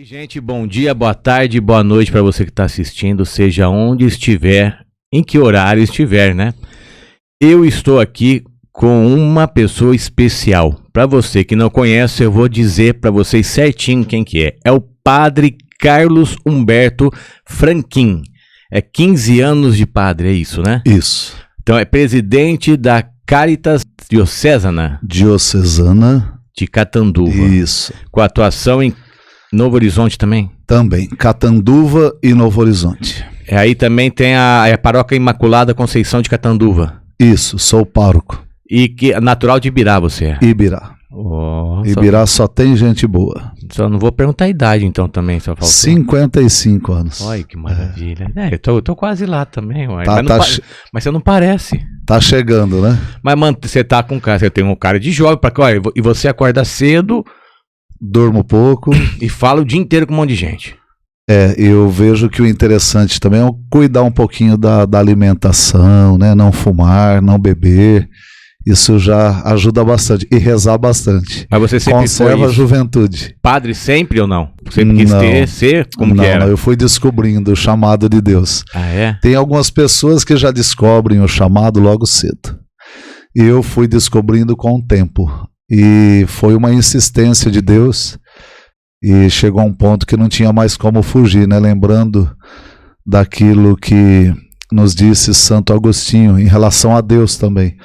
Gente, bom dia, boa tarde, boa noite para você que está assistindo, seja onde estiver, em que horário estiver, né? Eu estou aqui com uma pessoa especial. Para você que não conhece, eu vou dizer para vocês certinho quem que é. É o Padre Carlos Humberto Franquin. É 15 anos de padre, é isso, né? Isso. Então é presidente da Caritas Diocesana de Catanduva. Isso. Com atuação em Novo Horizonte também? Também, Catanduva e Novo Horizonte. Aí também tem a Paróquia Imaculada Conceição de Catanduva. Isso, sou pároco. E que natural de Ibirá você é? Ibirá. Oh, Ibirá só tem gente boa. Só não vou perguntar a idade então também, só faltou. 55 anos. Olha que maravilha. Eu tô quase lá também, uai. Tá, mas você não parece. Tá chegando, né? Mas mano, você tá com cara, você tem um cara de jovem, olha, e você acorda cedo, durmo pouco e fala o dia inteiro com um monte de gente. Eu vejo que o interessante também é cuidar um pouquinho da alimentação, né? Não fumar, não beber. Isso já ajuda bastante. E rezar bastante. Mas você sempre conserva a juventude. Padre sempre ou não? Sempre quis ser? Como que era? Não, eu fui descobrindo o chamado de Deus. Ah, é? Tem algumas pessoas que já descobrem o chamado logo cedo. E eu fui descobrindo com o tempo. E foi uma insistência de Deus, e chegou a um ponto que não tinha mais como fugir, né? Lembrando daquilo que nos disse Santo Agostinho em relação a Deus também.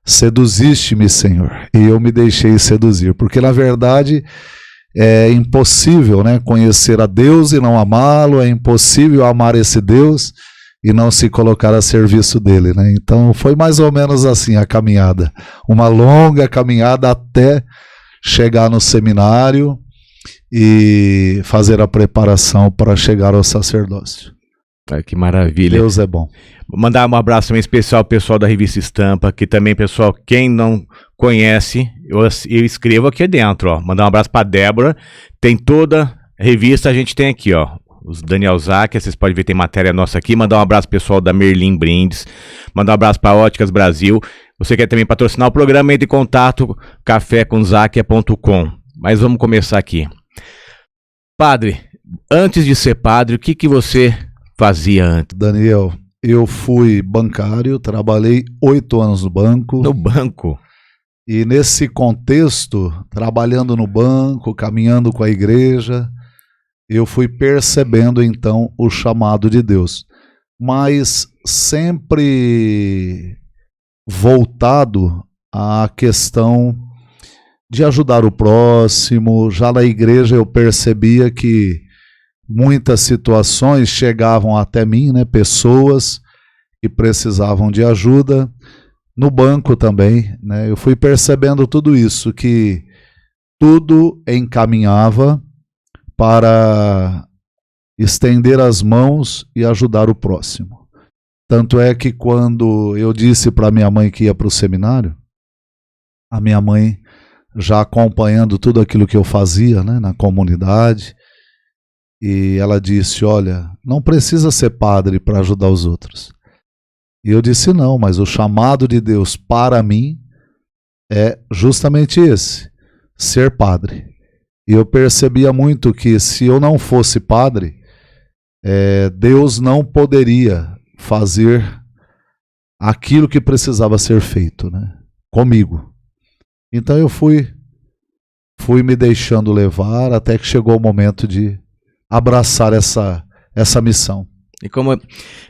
Seduziste-me, Senhor, e eu me deixei seduzir, porque na verdade é impossível, né, conhecer a Deus e não amá-lo, é impossível amar esse Deus e não se colocar a serviço dele, né? Então foi mais ou menos assim a caminhada, uma longa caminhada até chegar no seminário e fazer a preparação para chegar ao sacerdócio. Que maravilha. Deus é bom. Vou mandar um abraço também especial ao pessoal da Revista Estampa, que também, pessoal, quem não conhece, eu escrevo aqui dentro, ó. Mandar um abraço para Débora, tem toda a revista, a gente tem aqui, ó. Os Daniel Zac, vocês podem ver, tem matéria nossa aqui. Mandar um abraço pessoal da Merlin Brindes. Mandar um abraço para Óticas Brasil. Você quer também patrocinar o programa, entre em contato cafécomzaquia.com. Mas vamos começar aqui. Padre, antes de ser padre, o que você fazia antes? Daniel, eu fui bancário, trabalhei 8 anos no banco. No banco? E nesse contexto, trabalhando no banco, caminhando com a igreja, eu fui percebendo então o chamado de Deus, mas sempre voltado à questão de ajudar o próximo. Já na igreja eu percebia que muitas situações chegavam até mim, né, pessoas que precisavam de ajuda. No banco também, né, eu fui percebendo tudo isso, que tudo encaminhava para estender as mãos e ajudar o próximo. Tanto é que quando eu disse para minha mãe que ia para o seminário, a minha mãe, já acompanhando tudo aquilo que eu fazia, né, na comunidade, e ela disse, olha, não precisa ser padre para ajudar os outros. E eu disse, não, mas o chamado de Deus para mim é justamente esse, ser padre. E eu percebia muito que se eu não fosse padre, Deus não poderia fazer aquilo que precisava ser feito, né, comigo. Então eu fui me deixando levar até que chegou o momento de abraçar essa missão. E como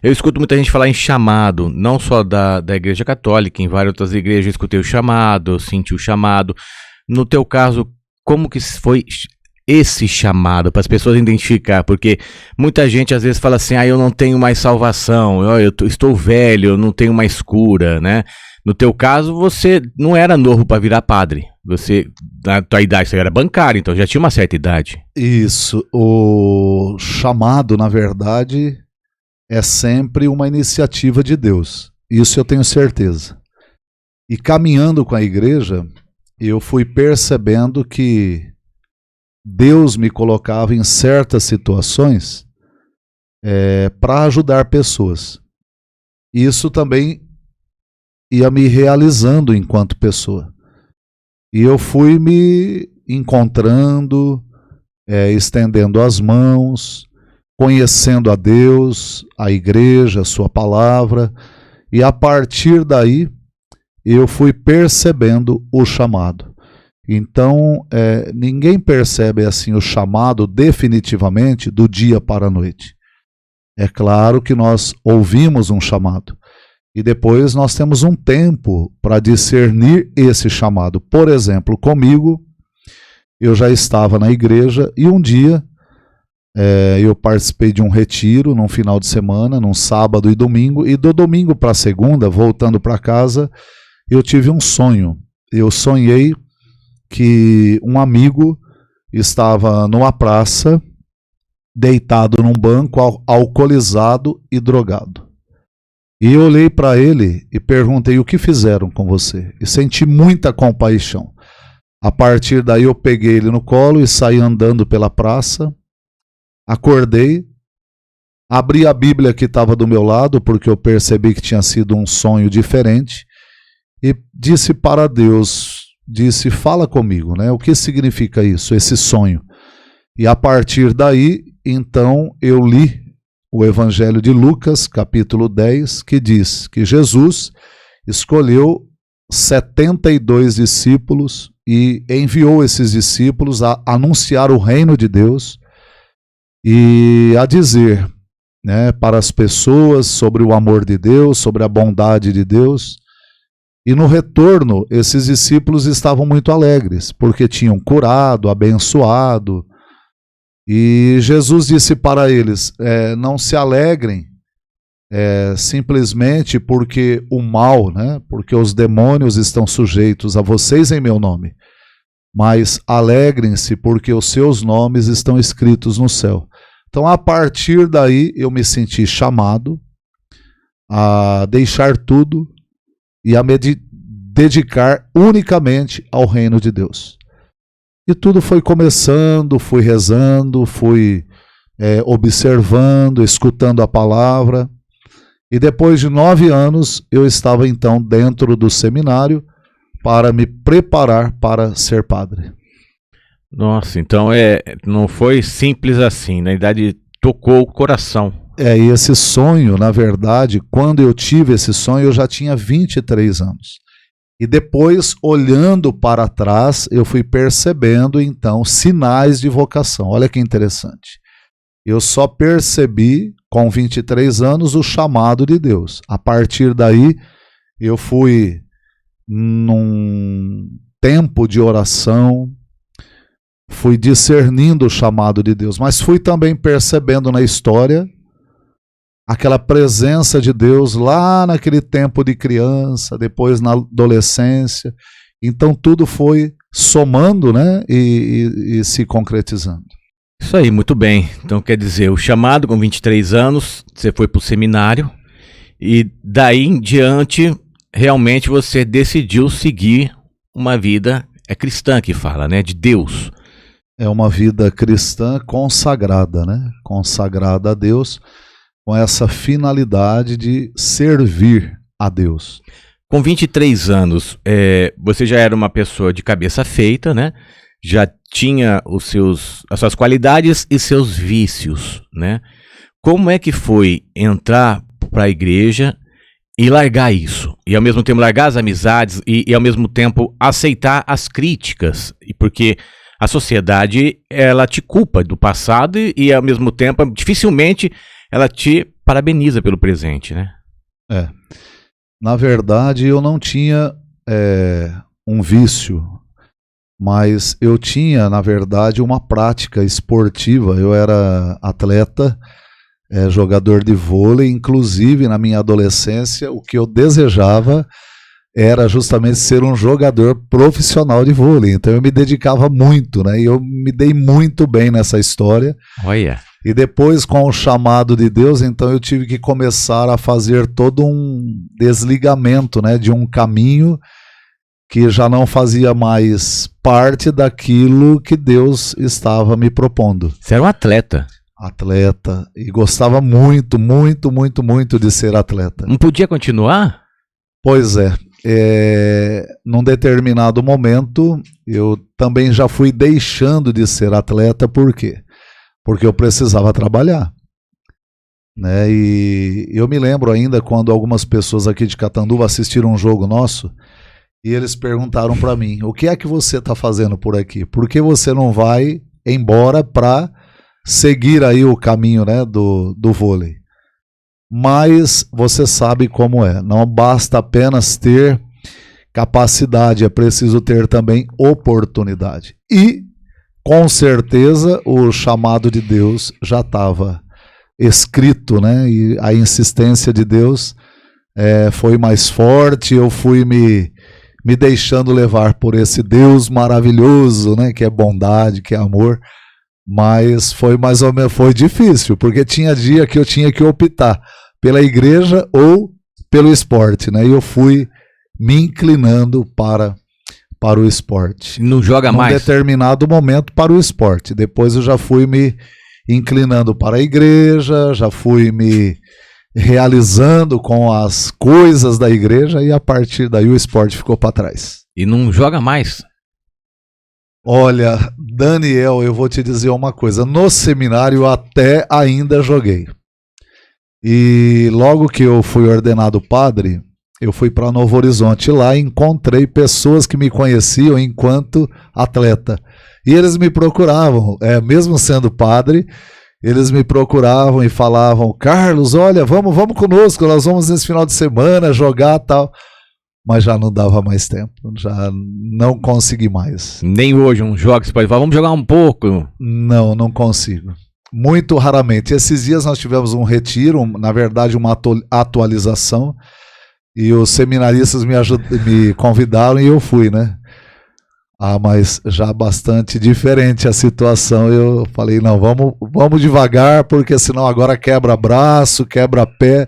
eu escuto muita gente falar em chamado, não só da Igreja Católica, em várias outras igrejas eu escutei o chamado, eu senti o chamado. No teu caso, como que foi esse chamado, para as pessoas identificar? Porque muita gente às vezes fala assim, eu não tenho mais salvação, eu estou velho, eu não tenho mais cura, né? No teu caso, você não era novo para virar padre. Você, na tua idade, você era bancário, então já tinha uma certa idade. Isso, o chamado, na verdade, é sempre uma iniciativa de Deus. Isso eu tenho certeza. E caminhando com a igreja, eu fui percebendo que Deus me colocava em certas situações para ajudar pessoas. Isso também ia me realizando enquanto pessoa. E eu fui me encontrando, estendendo as mãos, conhecendo a Deus, a igreja, a sua palavra, e a partir daí eu fui percebendo o chamado. Então, ninguém percebe assim o chamado definitivamente do dia para a noite. É claro que nós ouvimos um chamado e depois nós temos um tempo para discernir esse chamado. Por exemplo, comigo, eu já estava na igreja e um dia eu participei de um retiro num final de semana, num sábado e domingo, e do domingo para a segunda, voltando para casa, eu tive um sonho. Eu sonhei que um amigo estava numa praça, deitado num banco, alcoolizado e drogado. E eu olhei para ele e perguntei: o que fizeram com você? E senti muita compaixão. A partir daí eu peguei ele no colo e saí andando pela praça. Acordei, abri a Bíblia que estava do meu lado, porque eu percebi que tinha sido um sonho diferente, e disse para Deus, fala comigo, né? O que significa isso, esse sonho? E a partir daí, então, eu li o Evangelho de Lucas, capítulo 10, que diz que Jesus escolheu 72 discípulos e enviou esses discípulos a anunciar o reino de Deus e a dizer, né, para as pessoas sobre o amor de Deus, sobre a bondade de Deus. E no retorno, esses discípulos estavam muito alegres, porque tinham curado, abençoado. E Jesus disse para eles, não se alegrem simplesmente porque o mal, né, porque os demônios estão sujeitos a vocês em meu nome, mas alegrem-se porque os seus nomes estão escritos no céu. Então, a partir daí, eu me senti chamado a deixar tudo e a me dedicar unicamente ao reino de Deus. E tudo foi começando, fui rezando, fui observando, escutando a palavra. E depois de 9 anos, eu estava então dentro do seminário para me preparar para ser padre. Nossa, então não foi simples assim, na verdade tocou o coração. E esse sonho, na verdade, quando eu tive esse sonho, eu já tinha 23 anos. E depois, olhando para trás, eu fui percebendo, então, sinais de vocação. Olha que interessante. Eu só percebi, com 23 anos, o chamado de Deus. A partir daí, eu fui num tempo de oração, fui discernindo o chamado de Deus, mas fui também percebendo na história aquela presença de Deus lá naquele tempo de criança, depois na adolescência. Então tudo foi somando, né, e se concretizando. Isso aí, muito bem. Então quer dizer, o chamado com 23 anos, você foi para o seminário e daí em diante realmente você decidiu seguir uma vida cristã que fala, né, de Deus. É uma vida cristã consagrada, né, consagrada a Deus, com essa finalidade de servir a Deus. Com 23 anos, você já era uma pessoa de cabeça feita, né? Já tinha as suas qualidades e seus vícios, né? Como é que foi entrar para a igreja e largar isso? E ao mesmo tempo largar as amizades e ao mesmo tempo aceitar as críticas? Porque a sociedade, ela te culpa do passado e ao mesmo tempo, dificilmente ela te parabeniza pelo presente, né? Na verdade, eu não tinha um vício, mas eu tinha, na verdade, uma prática esportiva. Eu era atleta, jogador de vôlei, inclusive na minha adolescência, o que eu desejava era justamente ser um jogador profissional de vôlei. Então eu me dedicava muito, né? E eu me dei muito bem nessa história. Olha. E depois, com o chamado de Deus, então eu tive que começar a fazer todo um desligamento, né, de um caminho que já não fazia mais parte daquilo que Deus estava me propondo. Você era um atleta. Atleta. E gostava muito, muito, muito, muito de ser atleta. Não podia continuar? Pois é. Num determinado momento, eu também já fui deixando de ser atleta, por quê? Porque eu precisava trabalhar, né? E eu me lembro ainda quando algumas pessoas aqui de Catanduva assistiram um jogo nosso e eles perguntaram para mim, o que é que você está fazendo por aqui? Por que você não vai embora para seguir aí o caminho, né, do vôlei? Mas você sabe como é, não basta apenas ter capacidade, é preciso ter também oportunidade. E com certeza o chamado de Deus já estava escrito, né? E a insistência de Deus foi mais forte. Eu fui me deixando levar por esse Deus maravilhoso, né? Que é bondade, que é amor. Mas foi mais ou menos, foi difícil, porque tinha dia que eu tinha que optar pela igreja ou pelo esporte, né? E eu fui me inclinando para o esporte. Não joga mais? Num determinado momento para o esporte. Depois eu já fui me inclinando para a igreja, já fui me realizando com as coisas da igreja e a partir daí o esporte ficou para trás. E não joga mais? Olha, Daniel, eu vou te dizer uma coisa. No seminário até ainda joguei. E logo que eu fui ordenado padre, eu fui para Novo Horizonte. Lá encontrei pessoas que me conheciam enquanto atleta. E eles me procuravam, mesmo sendo padre, eles me procuravam e falavam, Carlos, olha, vamos conosco, nós vamos nesse final de semana jogar e tal. Mas já não dava mais tempo, já não consegui mais. Nem hoje um jogo, você pode falar, vamos jogar um pouco. Não consigo. Muito raramente. Esses dias nós tivemos um retiro, na verdade uma atualização, e os seminaristas me convidaram e eu fui, né? Mas já bastante diferente a situação. Eu falei, não, vamos devagar, porque senão agora quebra braço, quebra pé.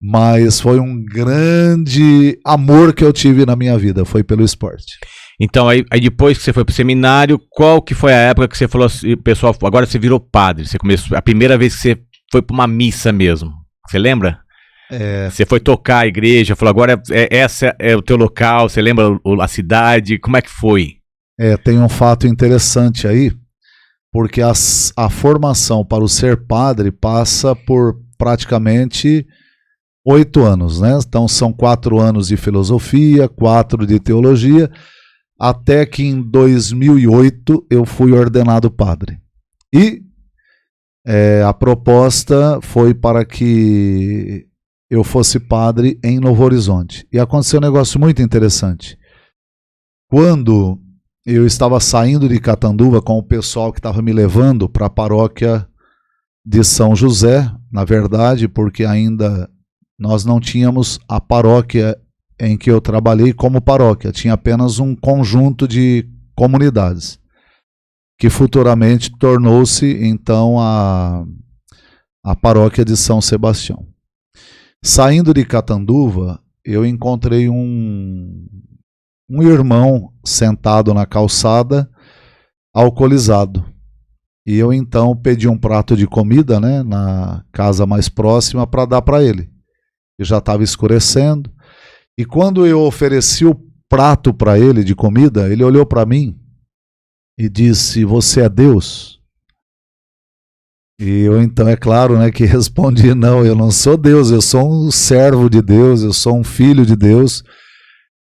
Mas foi um grande amor que eu tive na minha vida, foi pelo esporte. Então, aí depois que você foi pro seminário, qual que foi a época que você falou assim, pessoal, agora você virou padre, você começou, a primeira vez que você foi para uma missa mesmo, você lembra? Você foi tocar a igreja, falou, agora essa é o teu local, você lembra a cidade, como é que foi? Tem um fato interessante aí, porque a formação para o ser padre passa por praticamente 8 anos, né? Então são 4 anos de filosofia, 4 de teologia, até que em 2008 eu fui ordenado padre. E a proposta foi para que eu fosse padre em Novo Horizonte. E aconteceu um negócio muito interessante. Quando eu estava saindo de Catanduva com o pessoal que estava me levando para a paróquia de São José, na verdade, porque ainda nós não tínhamos a paróquia em que eu trabalhei como paróquia, tinha apenas um conjunto de comunidades, que futuramente tornou-se então a paróquia de São Sebastião. Saindo de Catanduva, eu encontrei um irmão sentado na calçada, alcoolizado. E eu então pedi um prato de comida, né, na casa mais próxima para dar para ele. E já estava escurecendo. E quando eu ofereci o prato para ele de comida, ele olhou para mim e disse, você é Deus? E eu então, é claro, né, que respondi, não, eu não sou Deus, eu sou um servo de Deus, eu sou um filho de Deus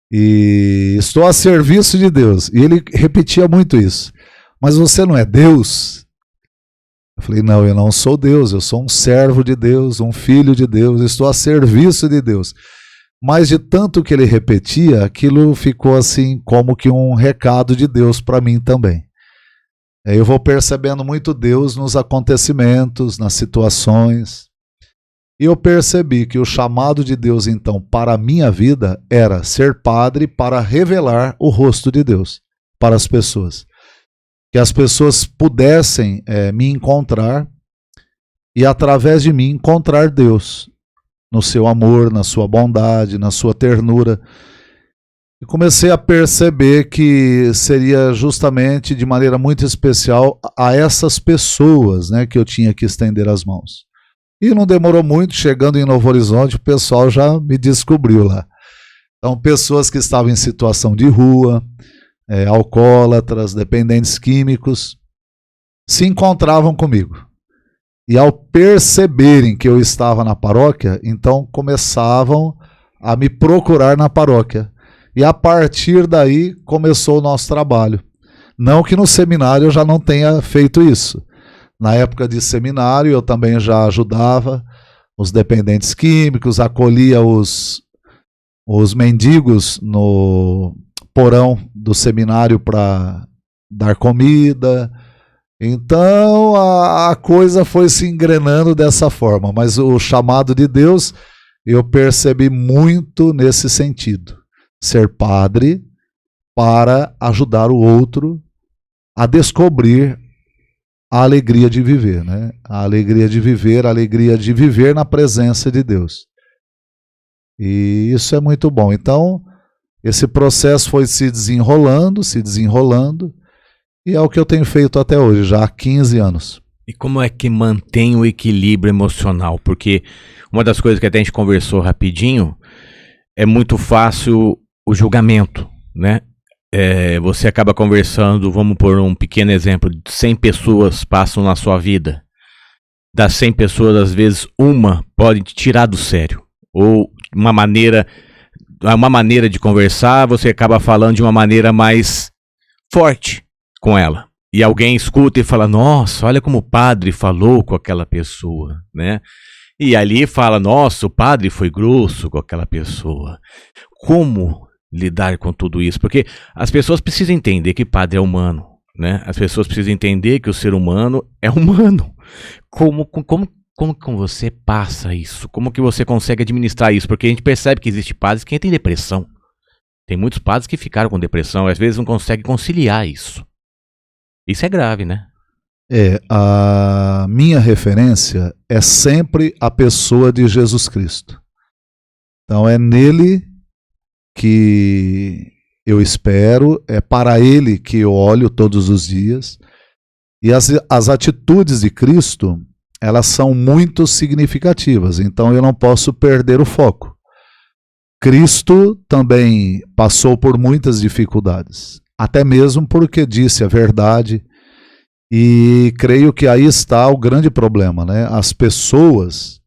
e estou a serviço de Deus. E ele repetia muito isso. Mas você não é Deus? Eu falei, não, eu não sou Deus, eu sou um servo de Deus, um filho de Deus, estou a serviço de Deus. Mas de tanto que ele repetia, aquilo ficou assim como que um recado de Deus para mim também. Eu vou percebendo muito Deus nos acontecimentos, nas situações. E eu percebi que o chamado de Deus, então, para a minha vida era ser padre para revelar o rosto de Deus para as pessoas. Que as pessoas pudessem me encontrar e, através de mim, encontrar Deus no seu amor, na sua bondade, na sua ternura. E comecei a perceber que seria justamente de maneira muito especial a essas pessoas, né, que eu tinha que estender as mãos. E não demorou muito, chegando em Novo Horizonte, o pessoal já me descobriu lá. Então, pessoas que estavam em situação de rua, alcoólatras, dependentes químicos, se encontravam comigo. E ao perceberem que eu estava na paróquia, então começavam a me procurar na paróquia. E a partir daí começou o nosso trabalho. Não que no seminário eu já não tenha feito isso. Na época de seminário eu também já ajudava os dependentes químicos, acolhia os mendigos no porão do seminário para dar comida. Então a coisa foi se engrenando dessa forma. Mas o chamado de Deus eu percebi muito nesse sentido. Ser padre para ajudar o outro a descobrir a alegria de viver, né? A alegria de viver na presença de Deus. E isso é muito bom. Então, esse processo foi se desenrolando, e é o que eu tenho feito até hoje, já há 15 anos. E como é que mantém o equilíbrio emocional? Porque uma das coisas que até a gente conversou rapidinho, é muito fácil o julgamento, né? Você acaba conversando, vamos por um pequeno exemplo, 100 pessoas passam na sua vida. Das 100 pessoas, às vezes, uma pode te tirar do sério. Ou uma maneira de conversar, você acaba falando de uma maneira mais forte com ela. E alguém escuta e fala, nossa, olha como o padre falou com aquela pessoa, né? E ali fala, nossa, o padre foi grosso com aquela pessoa. Como lidar com tudo isso? Porque as pessoas precisam entender que padre é humano, né? As pessoas precisam entender que o ser humano é humano. Como você passa isso? Como que você consegue administrar isso? Porque a gente percebe que existe padres que têm depressão. Tem muitos padres que ficaram com depressão, às vezes não conseguem conciliar isso. Isso é grave, né? A minha referência é sempre a pessoa de Jesus Cristo. Então é nele que eu espero, é para ele que eu olho todos os dias. E as atitudes de Cristo, elas são muito significativas, então eu não posso perder o foco. Cristo também passou por muitas dificuldades, até mesmo porque disse a verdade, e creio que aí está o grande problema, né? As pessoas,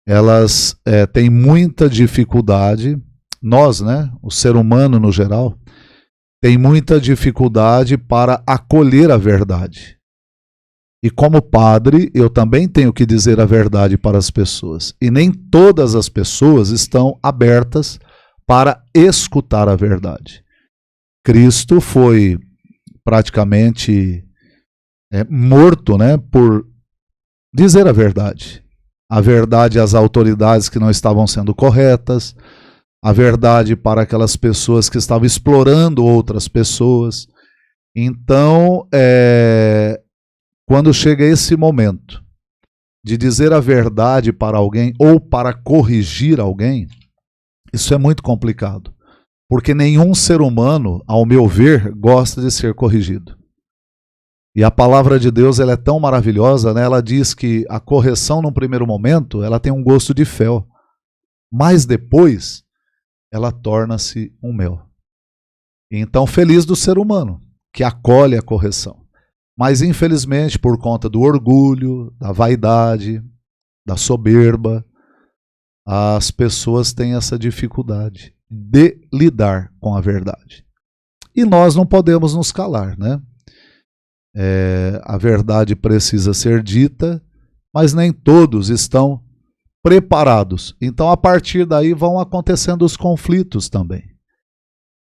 elas têm muita dificuldade. Nós, né, o ser humano no geral, tem muita dificuldade para acolher a verdade. E como padre, eu também tenho que dizer a verdade para as pessoas. E nem todas as pessoas estão abertas para escutar a verdade. Cristo foi praticamente morto, né, por dizer a verdade. A verdade às autoridades que não estavam sendo corretas, a verdade para aquelas pessoas que estavam explorando outras pessoas. Então, quando chega esse momento de dizer a verdade para alguém ou para corrigir alguém, isso é muito complicado. Porque nenhum ser humano, ao meu ver, gosta de ser corrigido. E a palavra de Deus, ela é tão maravilhosa, né? Ela diz que a correção, num primeiro momento, ela tem um gosto de fel. Mas depois, ela torna-se um mel. Então, feliz do ser humano, que acolhe a correção. Mas, infelizmente, por conta do orgulho, da vaidade, da soberba, as pessoas têm essa dificuldade de lidar com a verdade. E nós não podemos nos calar, né? A verdade precisa ser dita, mas nem todos estão preparados. Então, a partir daí vão acontecendo os conflitos também.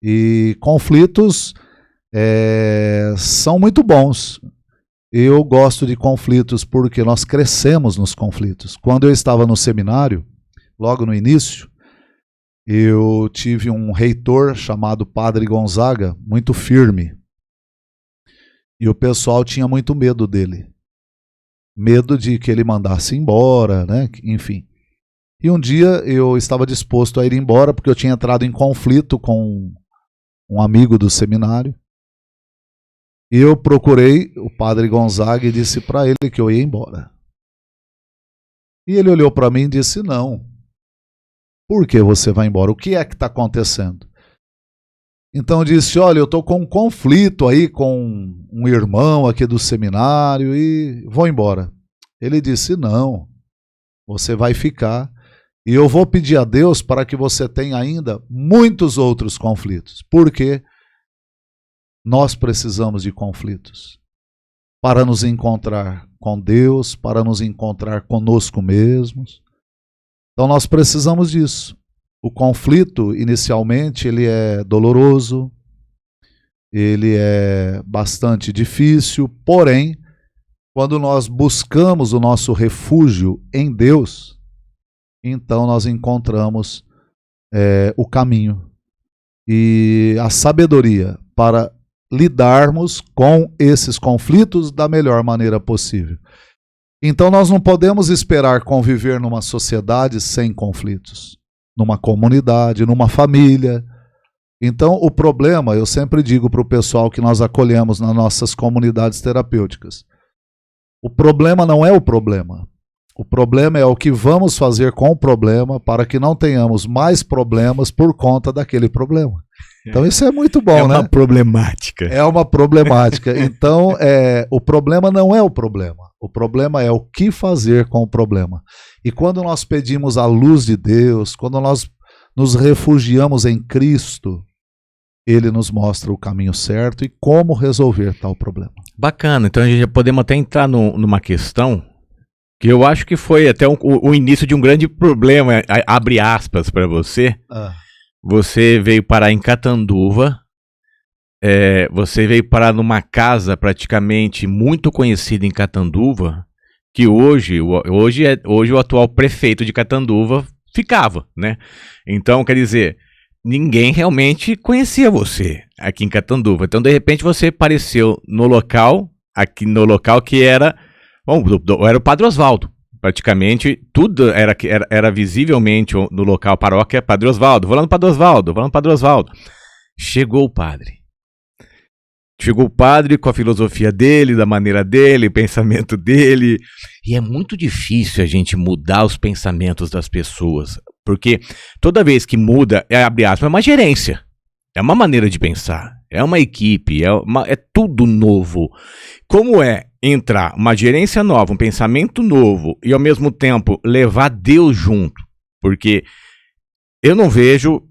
E conflitos são muito bons. Eu gosto de conflitos porque nós crescemos nos conflitos. Quando eu estava no seminário, logo no início, eu tive um reitor chamado Padre Gonzaga, muito firme. E o pessoal tinha muito medo dele. Medo de que ele mandasse embora, né? Enfim. E um dia eu estava disposto a ir embora porque eu tinha entrado em conflito com um amigo do seminário. E eu procurei o Padre Gonzaga e disse para ele que eu ia embora. E ele olhou para mim e disse: não. Por que você vai embora? O que é que está acontecendo? Então eu disse: olha, eu estou com um conflito aí com um irmão aqui do seminário e vou embora. Ele disse: não, você vai ficar e eu vou pedir a Deus para que você tenha ainda muitos outros conflitos. Porque nós precisamos de conflitos para nos encontrar com Deus, para nos encontrar conosco mesmos. Então nós precisamos disso. O conflito, inicialmente, ele é doloroso, ele é bastante difícil, porém, quando nós buscamos o nosso refúgio em Deus, então nós encontramos o caminho e a sabedoria para lidarmos com esses conflitos da melhor maneira possível. Então nós não podemos esperar conviver numa sociedade sem conflitos, numa comunidade, numa família. Então o problema, eu sempre digo para o pessoal que nós acolhemos nas nossas comunidades terapêuticas, o problema não é o problema. O problema é o que vamos fazer com o problema para que não tenhamos mais problemas por conta daquele problema. Então isso é muito bom, né? É uma problemática. É uma problemática. Então o problema não é o problema. O problema é o que fazer com o problema. E quando nós pedimos a luz de Deus, quando nós nos refugiamos em Cristo, Ele nos mostra o caminho certo e como resolver tal problema. Bacana. Então a gente já podemos até entrar numa questão que eu acho que foi até o início de um grande problema, abre aspas para você. Você veio parar em Catanduva, você veio parar numa casa praticamente muito conhecida em Catanduva, que hoje o atual prefeito de Catanduva ficava, né? Então, quer dizer, ninguém realmente conhecia você aqui em Catanduva. Então, de repente, você apareceu no local que era... Bom, era o Padre Osvaldo. Praticamente tudo era visivelmente no local paróquia Padre Osvaldo. Vou lá no Padre Osvaldo. Chegou o padre com a filosofia dele, da maneira dele, pensamento dele. E é muito difícil a gente mudar os pensamentos das pessoas. Porque toda vez que muda, abre aspas, é uma gerência. É uma maneira de pensar. É uma equipe. É tudo novo. Como é entrar uma gerência nova, um pensamento novo e ao mesmo tempo levar Deus junto? Porque eu não vejo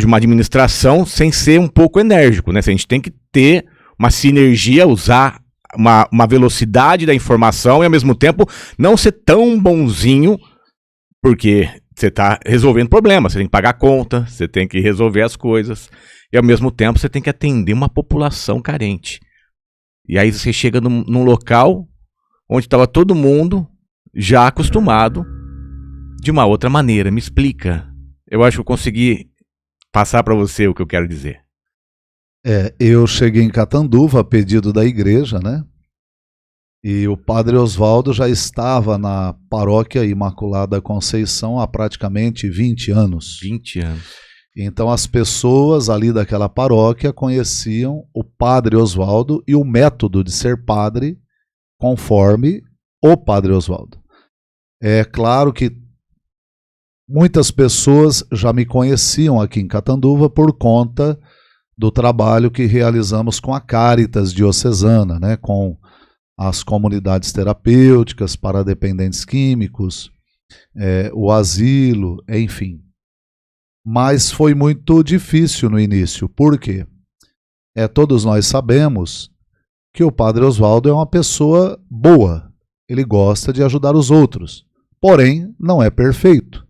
uma administração sem ser um pouco enérgico, né? A gente tem que ter uma sinergia, usar uma velocidade da informação e ao mesmo tempo não ser tão bonzinho, porque você está resolvendo problemas, você tem que pagar a conta, você tem que resolver as coisas e ao mesmo tempo você tem que atender uma população carente. E aí você chega num local onde estava todo mundo já acostumado de uma outra maneira. Me explica. Eu acho que eu consegui passar para você o que eu quero dizer. Eu cheguei em Catanduva a pedido da igreja, né? E o Padre Osvaldo já estava na Paróquia Imaculada Conceição há praticamente 20 anos. 20 anos. Então as pessoas ali daquela paróquia conheciam o Padre Osvaldo e o método de ser padre conforme o Padre Osvaldo. É claro que muitas pessoas já me conheciam aqui em Catanduva por conta do trabalho que realizamos com a Caritas Diocesana, né, com as comunidades terapêuticas para dependentes químicos, o asilo, enfim. Mas foi muito difícil no início. Por quê? Todos nós sabemos que o Padre Osvaldo é uma pessoa boa. Ele gosta de ajudar os outros. Porém, não é perfeito.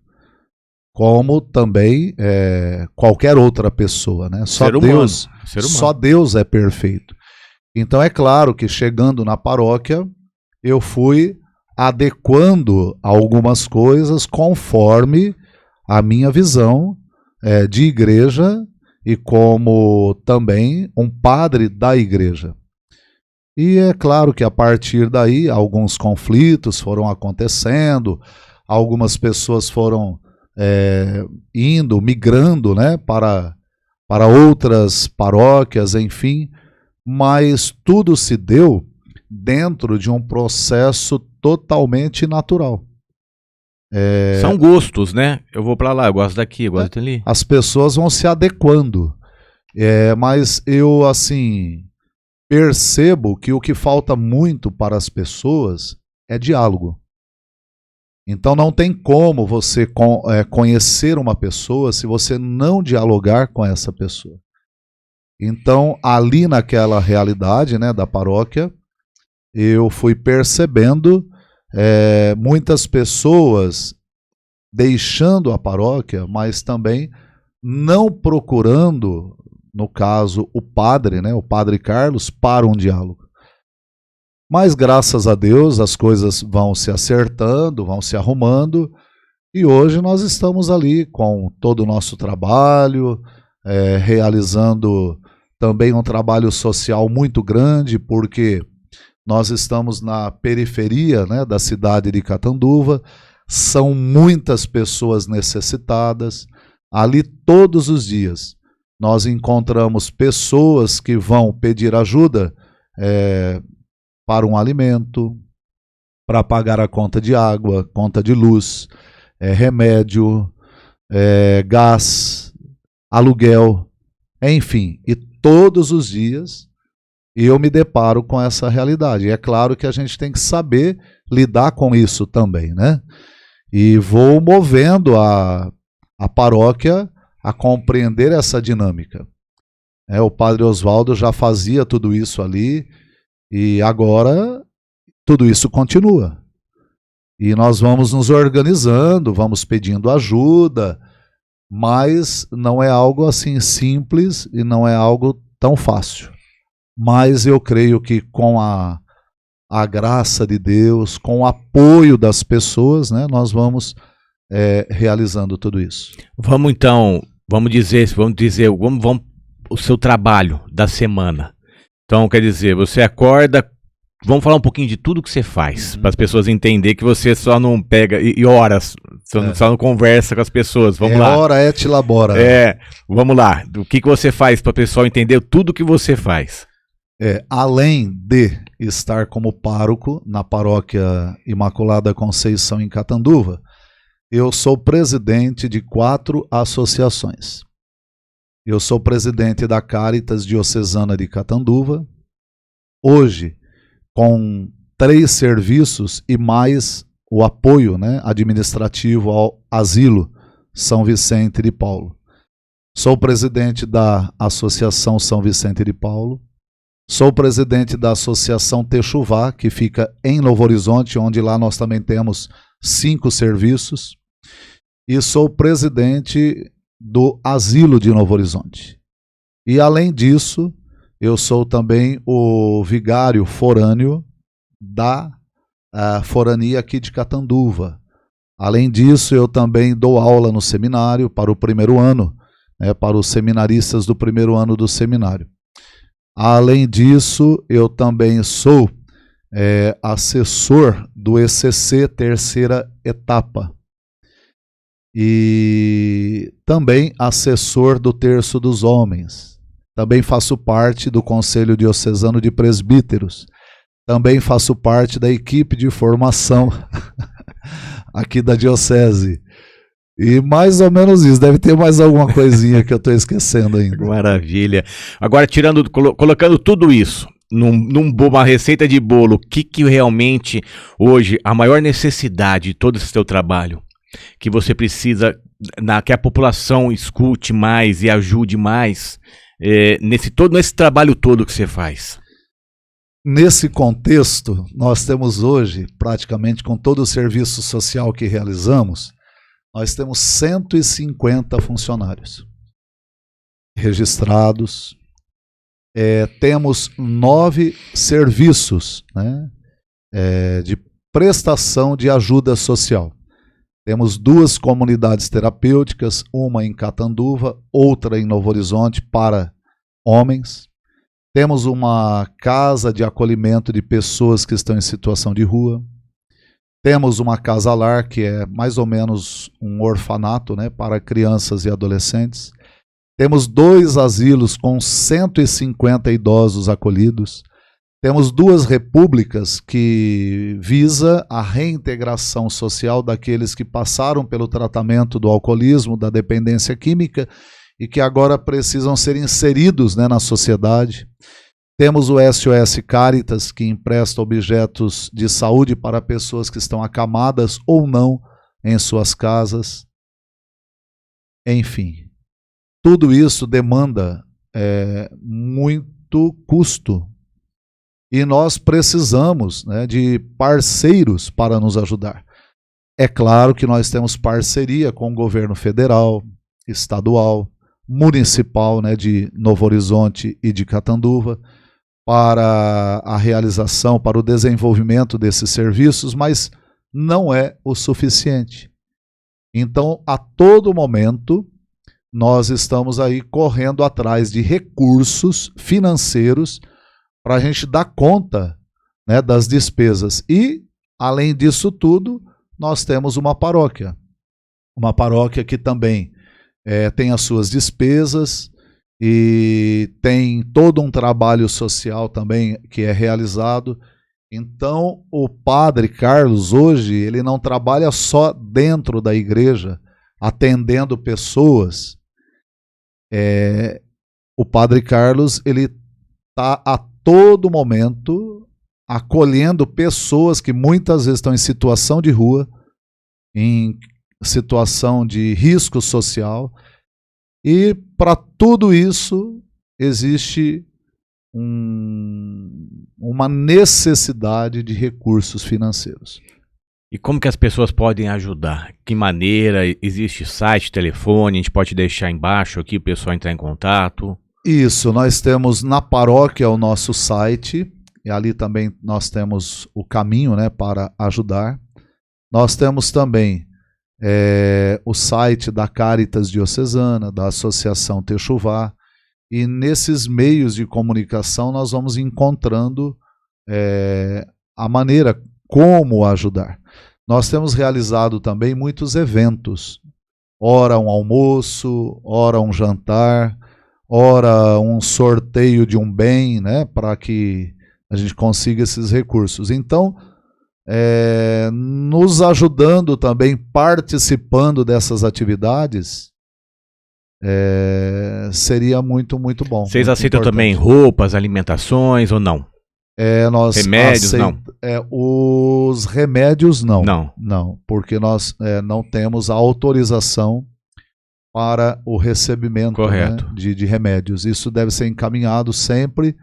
Como também qualquer outra pessoa, né? Só Deus é perfeito. Então é claro que chegando na paróquia, eu fui adequando algumas coisas conforme a minha visão de igreja e como também um padre da igreja. E é claro que a partir daí alguns conflitos foram acontecendo, algumas pessoas foram migrando, né, para outras paróquias, enfim, mas tudo se deu dentro de um processo totalmente natural. São gostos, né? Eu vou para lá, eu gosto daqui, eu gosto dali. As pessoas vão se adequando, mas eu, assim, percebo que o que falta muito para as pessoas é diálogo. Então não tem como você conhecer uma pessoa se você não dialogar com essa pessoa. Então, ali naquela realidade, né, da paróquia, eu fui percebendo muitas pessoas deixando a paróquia, mas também não procurando, no caso, o padre, né, o padre Carlos, para um diálogo. Mas, graças a Deus, as coisas vão se acertando, vão se arrumando, e hoje nós estamos ali com todo o nosso trabalho, realizando também um trabalho social muito grande, porque nós estamos na periferia, né, da cidade de Catanduva, são muitas pessoas necessitadas. Ali todos os dias nós encontramos pessoas que vão pedir ajuda para um alimento, para pagar a conta de água, conta de luz, remédio, gás, aluguel, enfim, e todos os dias eu me deparo com essa realidade. E é claro que a gente tem que saber lidar com isso também, né? E vou movendo a paróquia a compreender essa dinâmica. O padre Oswaldo já fazia tudo isso ali e agora tudo isso continua. E nós vamos nos organizando, vamos pedindo ajuda, mas não é algo assim simples e não é algo tão fácil. Mas eu creio que com a graça de Deus, com o apoio das pessoas, né, nós vamos realizando tudo isso. Vamos dizer o seu trabalho da semana. Então, quer dizer, você acorda, vamos falar um pouquinho de tudo que você faz, para as pessoas entenderem que você só não pega e horas, só não conversa com as pessoas. Vamos lá. Hora et labora. Vamos lá. O que você faz para o pessoal entender tudo que você faz? Além de estar como pároco na paróquia Imaculada Conceição em Catanduva, eu sou presidente de 4 associações. Eu sou presidente da Caritas Diocesana de Catanduva, hoje com 3 serviços e mais o apoio, né, administrativo ao Asilo São Vicente de Paulo. Sou presidente da Associação São Vicente de Paulo, sou presidente da Associação Techuvá, que fica em Novo Horizonte, onde lá nós também temos 5 serviços, e sou presidente do Asilo de Novo Horizonte. E além disso, eu sou também o vigário forâneo da forania aqui de Catanduva. Além disso, eu também dou aula no seminário para o primeiro ano, para os seminaristas do primeiro ano do seminário. Além disso, eu também sou assessor do ECC terceira etapa e também assessor do Terço dos Homens. Também faço parte do Conselho Diocesano de Presbíteros. Também faço parte da equipe de formação aqui da Diocese. E mais ou menos isso, deve ter mais alguma coisinha que eu estou esquecendo ainda. Maravilha. Agora, colocando tudo isso numa receita de bolo, o que realmente hoje a maior necessidade de todo esse teu trabalho, que você precisa, que a população escute mais e ajude mais nesse trabalho todo que você faz? Nesse contexto, nós temos hoje, praticamente com todo o serviço social que realizamos, nós temos 150 funcionários registrados, temos 9 serviços, né, de prestação de ajuda social. Temos 2 comunidades terapêuticas, uma em Catanduva, outra em Novo Horizonte para homens. Temos uma casa de acolhimento de pessoas que estão em situação de rua. Temos uma casa-lar, que é mais ou menos um orfanato, né, para crianças e adolescentes. Temos 2 asilos com 150 idosos acolhidos. Temos 2 repúblicas que visa a reintegração social daqueles que passaram pelo tratamento do alcoolismo, da dependência química e que agora precisam ser inseridos, né, na sociedade. Temos o SOS Caritas, que empresta objetos de saúde para pessoas que estão acamadas ou não em suas casas. Enfim, tudo isso demanda muito custo. E nós precisamos, né, de parceiros para nos ajudar. É claro que nós temos parceria com o governo federal, estadual, municipal, né, de Novo Horizonte e de Catanduva, para a realização, para o desenvolvimento desses serviços, mas não é o suficiente. Então, a todo momento, nós estamos aí correndo atrás de recursos financeiros para a gente dar conta, né, das despesas. E, além disso tudo, nós temos uma paróquia que também tem as suas despesas e tem todo um trabalho social também que é realizado. Então, o Padre Carlos hoje, ele não trabalha só dentro da igreja, atendendo pessoas. O Padre Carlos, ele está a todo momento acolhendo pessoas que muitas vezes estão em situação de rua, em situação de risco social, e para tudo isso existe uma necessidade de recursos financeiros. E como que as pessoas podem ajudar? Que maneira? Existe site, telefone, a gente pode deixar embaixo aqui o pessoal entrar em contato? Isso, nós temos na paróquia o nosso site, e ali também nós temos o caminho, né, para ajudar. Nós temos também o site da Caritas Diocesana, da Associação Techuvá, e nesses meios de comunicação nós vamos encontrando a maneira como ajudar. Nós temos realizado também muitos eventos, ora um almoço, ora um jantar, ora um sorteio de um bem, né, para que a gente consiga esses recursos. Então, nos ajudando também, participando dessas atividades, seria muito, muito bom. Vocês muito aceitam importante. também roupas, alimentações ou não? Nós Remédios, não? Os remédios, não. Não. Porque nós não temos a autorização para o recebimento, correto, né, de remédios. Isso deve ser encaminhado sempre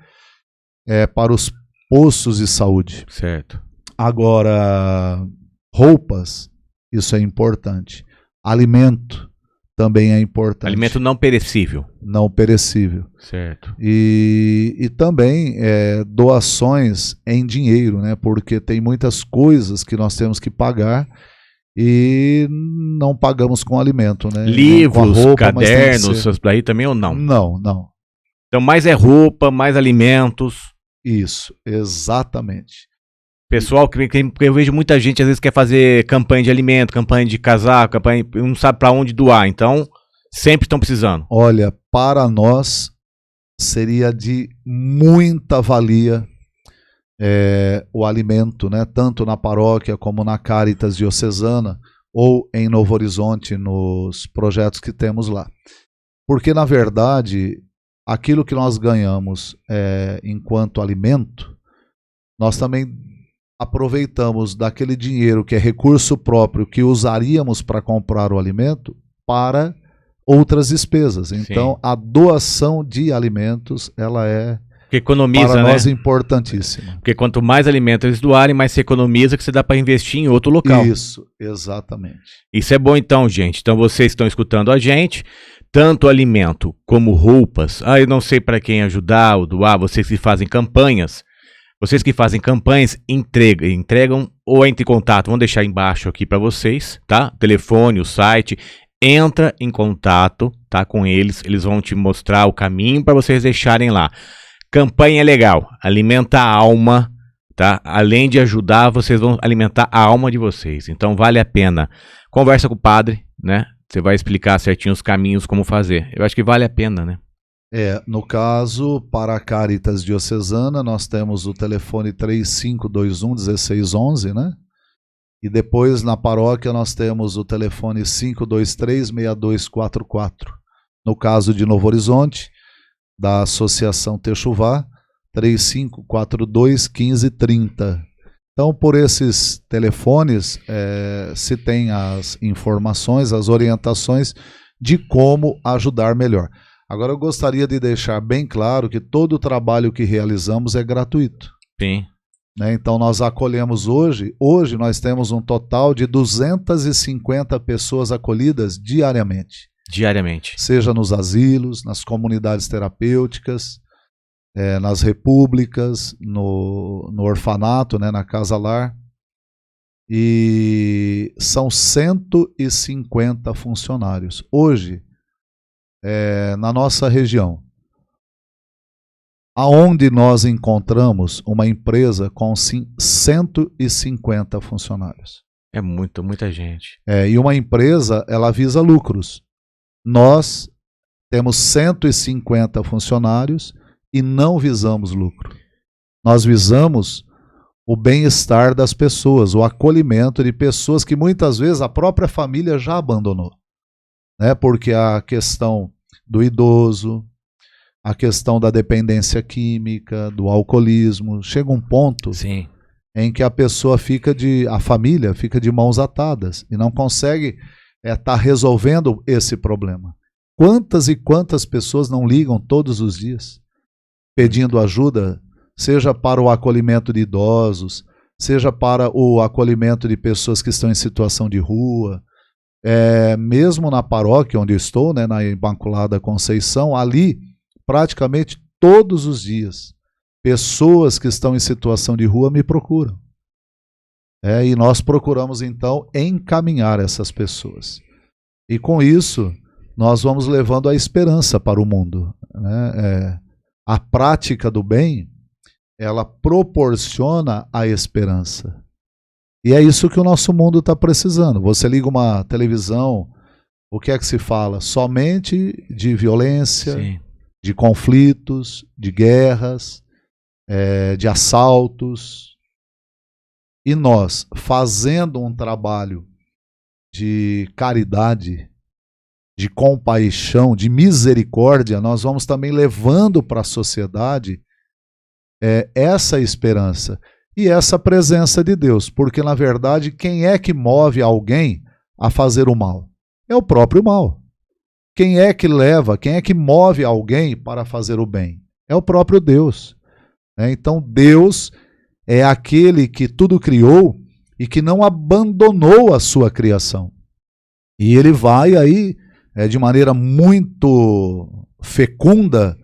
para os postos de saúde. Certo. Agora, roupas, isso é importante. Alimento também é importante. Alimento não perecível. Não perecível. Certo. E também doações em dinheiro, né? Porque tem muitas coisas que nós temos que pagar e não pagamos com alimento, né? Livros, com a roupa, cadernos, essas daí também ou não? Não. Então mais é roupa, mais alimentos. Isso, exatamente. Pessoal, que eu vejo muita gente às vezes quer fazer campanha de alimento, campanha de casaco, campanha, não sabe para onde doar, então sempre estão precisando. Olha, para nós seria de muita valia o alimento, né? Tanto na paróquia como na Caritas Diocesana ou em Novo Horizonte, nos projetos que temos lá. Porque, na verdade, aquilo que nós ganhamos enquanto alimento, nós também aproveitamos daquele dinheiro que é recurso próprio que usaríamos para comprar o alimento para outras despesas. Então, a doação de alimentos, ela é Porque economiza, para nós né? importantíssima. Porque quanto mais alimento eles doarem, mais se economiza, que você dá para investir em outro local. Isso, exatamente. Isso é bom então, gente. Então vocês estão escutando a gente, tanto alimento como roupas. Eu não sei para quem ajudar ou doar, vocês que fazem campanhas. Vocês que fazem campanhas, entregam ou entre em contato. Vamos deixar embaixo aqui para vocês, tá? O telefone, o site. Entra em contato, tá, com eles. Eles vão te mostrar o caminho para vocês deixarem lá. Campanha é legal, alimenta a alma, tá? Além de ajudar, vocês vão alimentar a alma de vocês. Então vale a pena. Conversa com o padre, né? Você vai explicar certinho os caminhos, como fazer. Eu acho que vale a pena, né? No caso, para a Caritas Diocesana, nós temos o telefone 3521-1611, né? E depois, na paróquia, nós temos o telefone 523-6244. No caso de Novo Horizonte, da Associação Techuvá, 3542-1530. Então, por esses telefones, se tem as informações, as orientações de como ajudar melhor. Agora, eu gostaria de deixar bem claro que todo o trabalho que realizamos é gratuito. Sim. Né? Então, nós acolhemos hoje nós temos um total de 250 pessoas acolhidas diariamente. Diariamente. Seja nos asilos, nas comunidades terapêuticas, nas repúblicas, no orfanato, né, na casa-lar. E são 150 funcionários. Hoje, na nossa região, aonde nós encontramos uma empresa com 150 funcionários. É muita gente. E uma empresa, ela visa lucros. Nós temos 150 funcionários e não visamos lucro. Nós visamos o bem-estar das pessoas, o acolhimento de pessoas que muitas vezes a própria família já abandonou. Né? Porque a questão do idoso, a questão da dependência química, do alcoolismo, chega um ponto Sim. em que a família fica de mãos atadas e não consegue estar resolvendo esse problema. Quantas e quantas pessoas não ligam todos os dias pedindo ajuda, seja para o acolhimento de idosos, seja para o acolhimento de pessoas que estão em situação de rua. Mesmo na paróquia onde eu estou, né, na Imaculada Conceição, ali praticamente todos os dias pessoas que estão em situação de rua me procuram. E nós procuramos então encaminhar essas pessoas. E com isso nós vamos levando a esperança para o mundo. Né? A prática do bem, ela proporciona a esperança. E é isso que o nosso mundo está precisando. Você liga uma televisão, o que é que se fala? Somente de violência, Sim. de conflitos, de guerras, de assaltos. E nós, fazendo um trabalho de caridade, de compaixão, de misericórdia, nós vamos também levando para a sociedade essa esperança e essa presença de Deus. Porque, na verdade, quem é que move alguém a fazer o mal? É o próprio mal. Quem é que move alguém para fazer o bem? É o próprio Deus. Então, Deus é aquele que tudo criou e que não abandonou a sua criação. E ele vai aí, de maneira muito fecunda,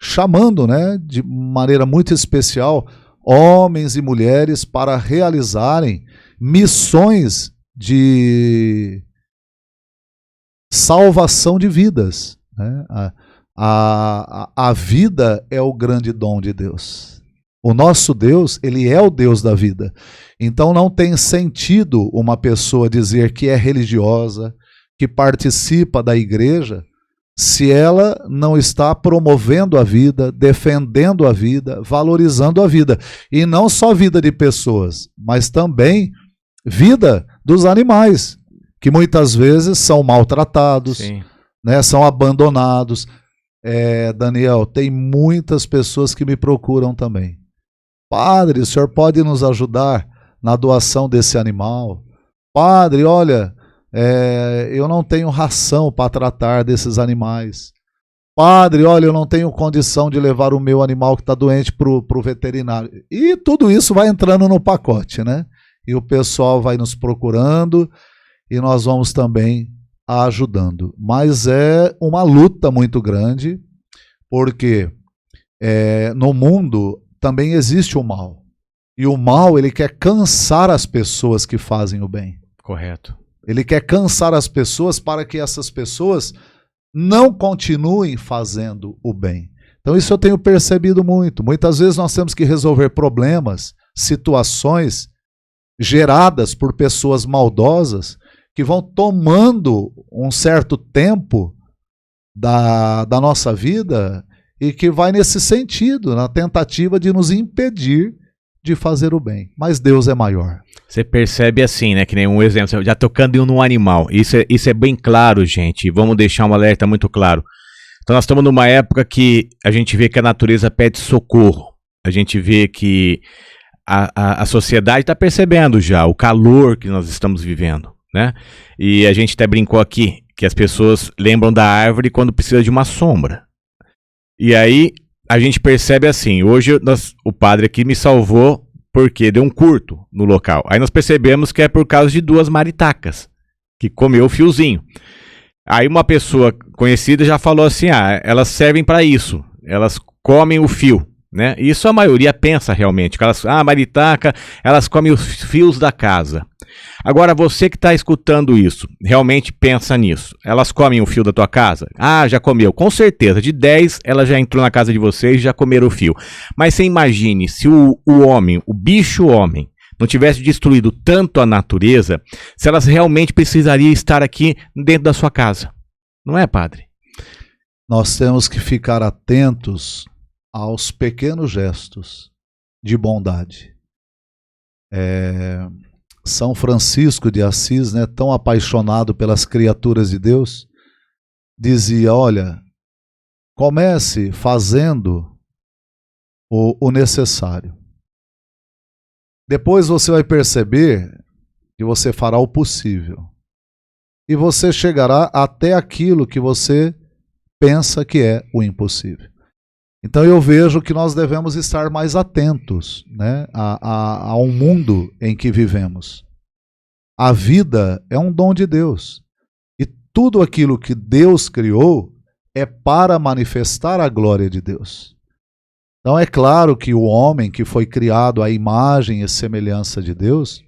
chamando, né, de maneira muito especial, homens e mulheres para realizarem missões de salvação de vidas. Né? A vida é o grande dom de Deus. O nosso Deus, ele é o Deus da vida. Então não tem sentido uma pessoa dizer que é religiosa, que participa da igreja, se ela não está promovendo a vida, defendendo a vida, valorizando a vida. E não só vida de pessoas, mas também vida dos animais, que muitas vezes são maltratados, né, são abandonados. Daniel, tem muitas pessoas que me procuram também. Padre, o senhor pode nos ajudar na doação desse animal? Padre, olha, eu não tenho ração para tratar desses animais. Padre, olha, eu não tenho condição de levar o meu animal que está doente para o veterinário. E tudo isso vai entrando no pacote, né? E o pessoal vai nos procurando e nós vamos também ajudando. Mas é uma luta muito grande, porque no mundo também existe o mal. E o mal, ele quer cansar as pessoas que fazem o bem. Correto. Ele quer cansar as pessoas para que essas pessoas não continuem fazendo o bem. Então isso eu tenho percebido muito. Muitas vezes nós temos que resolver problemas, situações geradas por pessoas maldosas que vão tomando um certo tempo da nossa vida e que vai nesse sentido, na tentativa de nos impedir de fazer o bem. Mas Deus é maior. Você percebe assim, né? Que nem um exemplo, já tocando num animal. Isso é bem claro, gente. Vamos deixar um alerta muito claro. Então nós estamos numa época que a gente vê que a natureza pede socorro. A gente vê que a sociedade está percebendo já o calor que nós estamos vivendo, né? E a gente até brincou aqui que as pessoas lembram da árvore quando precisa de uma sombra. E aí a gente percebe assim, hoje o padre aqui me salvou porque deu um curto no local. Aí nós percebemos que é por causa de 2 maritacas, que comeu o fiozinho. Aí uma pessoa conhecida já falou assim, elas servem para isso, elas comem o fio, né? Isso a maioria pensa realmente, que maritaca, elas comem os fios da casa. Agora você que está escutando isso, realmente pensa nisso. Elas comem o fio da tua casa? Já comeu. Com certeza, de 10, ela já entrou na casa de vocês e já comeram o fio. Mas você imagine, se o homem, o bicho homem, não tivesse destruído tanto a natureza, se elas realmente precisariam estar aqui dentro da sua casa. Não é, padre? Nós temos que ficar atentos aos pequenos gestos de bondade. São Francisco de Assis, né, tão apaixonado pelas criaturas de Deus, dizia, olha, comece fazendo o necessário. Depois você vai perceber que você fará o possível. E você chegará até aquilo que você pensa que é o impossível. Então eu vejo que nós devemos estar mais atentos, né, ao mundo em que vivemos. A vida é um dom de Deus. E tudo aquilo que Deus criou é para manifestar a glória de Deus. Então é claro que o homem que foi criado à imagem e semelhança de Deus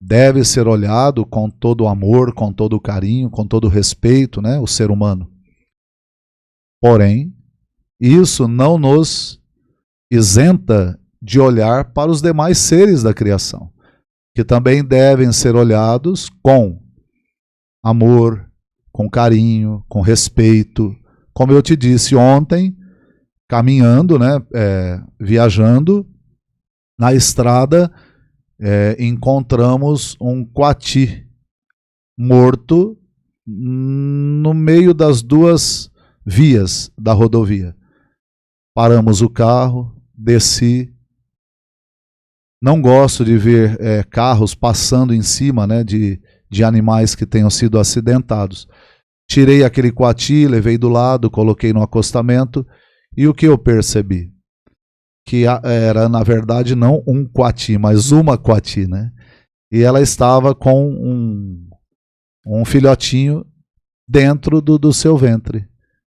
deve ser olhado com todo amor, com todo carinho, com todo respeito, né, o ser humano. Porém, isso não nos isenta de olhar para os demais seres da criação, que também devem ser olhados com amor, com carinho, com respeito. Como eu te disse ontem, caminhando, né, viajando, na estrada, encontramos um coati morto no meio das 2 vias da rodovia. Paramos o carro, desci. Não gosto de ver carros passando em cima, né, de animais que tenham sido acidentados. Tirei aquele coati, levei do lado, coloquei no acostamento. E o que eu percebi? Que era, na verdade, não um coati, mas uma coati, né? E ela estava com um filhotinho dentro do seu ventre.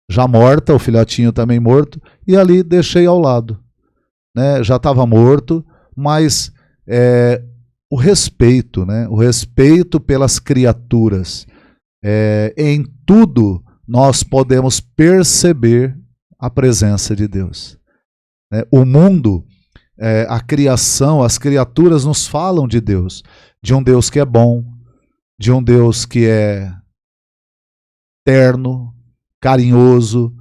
Já morta, o filhotinho também morto, e ali deixei ao lado, né? Já estava morto, mas o respeito, né? O respeito pelas criaturas. Em tudo nós podemos perceber a presença de Deus. O mundo, a criação, as criaturas nos falam de Deus, de um Deus que é bom, de um Deus que é terno, carinhoso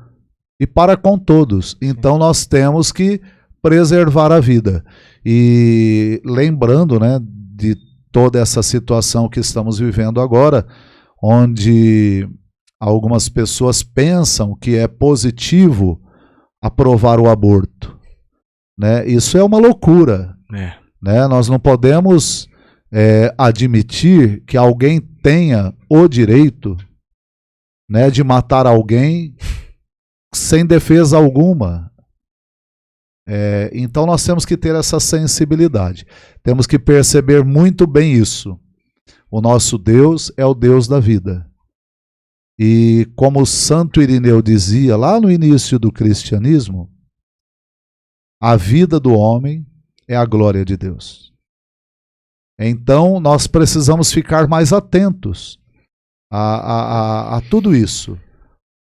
e para com todos. Então nós temos que preservar a vida. E lembrando, né, de toda essa situação que estamos vivendo agora, onde algumas pessoas pensam que é positivo aprovar o aborto, né? Isso é uma loucura, né? Nós não podemos admitir que alguém tenha o direito, né, de matar alguém sem defesa alguma. Então nós temos que ter essa sensibilidade. Temos que perceber muito bem isso. O nosso Deus é o Deus da vida. E como o Santo Irineu dizia lá no início do cristianismo, a vida do homem é a glória de Deus. Então nós precisamos ficar mais atentos a tudo isso,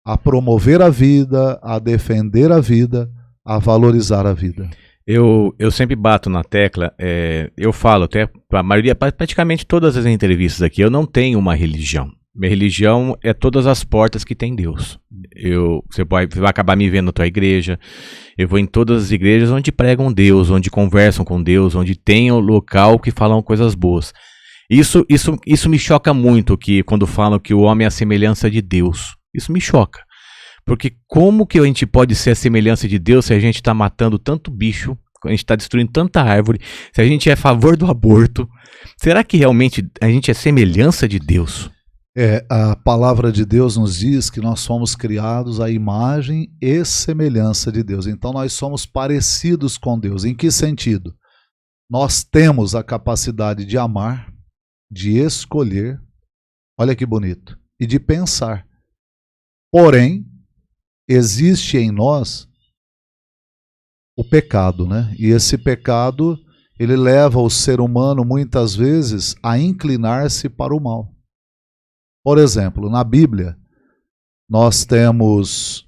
a promover a vida, a defender a vida, a valorizar a vida. Eu sempre bato na tecla, eu falo até para a maioria, praticamente todas as entrevistas aqui, eu não tenho uma religião. Minha religião é todas as portas que tem Deus. Você vai acabar me vendo na tua igreja, eu vou em todas as igrejas onde pregam Deus, onde conversam com Deus, onde tem um local que falam coisas boas. Isso me choca muito, que quando falam que o homem é a semelhança de Deus. Isso me choca. Porque como que a gente pode ser a semelhança de Deus se a gente está matando tanto bicho, a gente está destruindo tanta árvore, se a gente é a favor do aborto? Será que realmente a gente é semelhança de Deus? A palavra de Deus nos diz que nós somos criados à imagem e semelhança de Deus. Então nós somos parecidos com Deus. Em que sentido? Nós temos a capacidade de amar, de escolher, olha que bonito, e de pensar. Porém, existe em nós o pecado, né? E esse pecado, ele leva o ser humano muitas vezes a inclinar-se para o mal. Por exemplo, na Bíblia, nós temos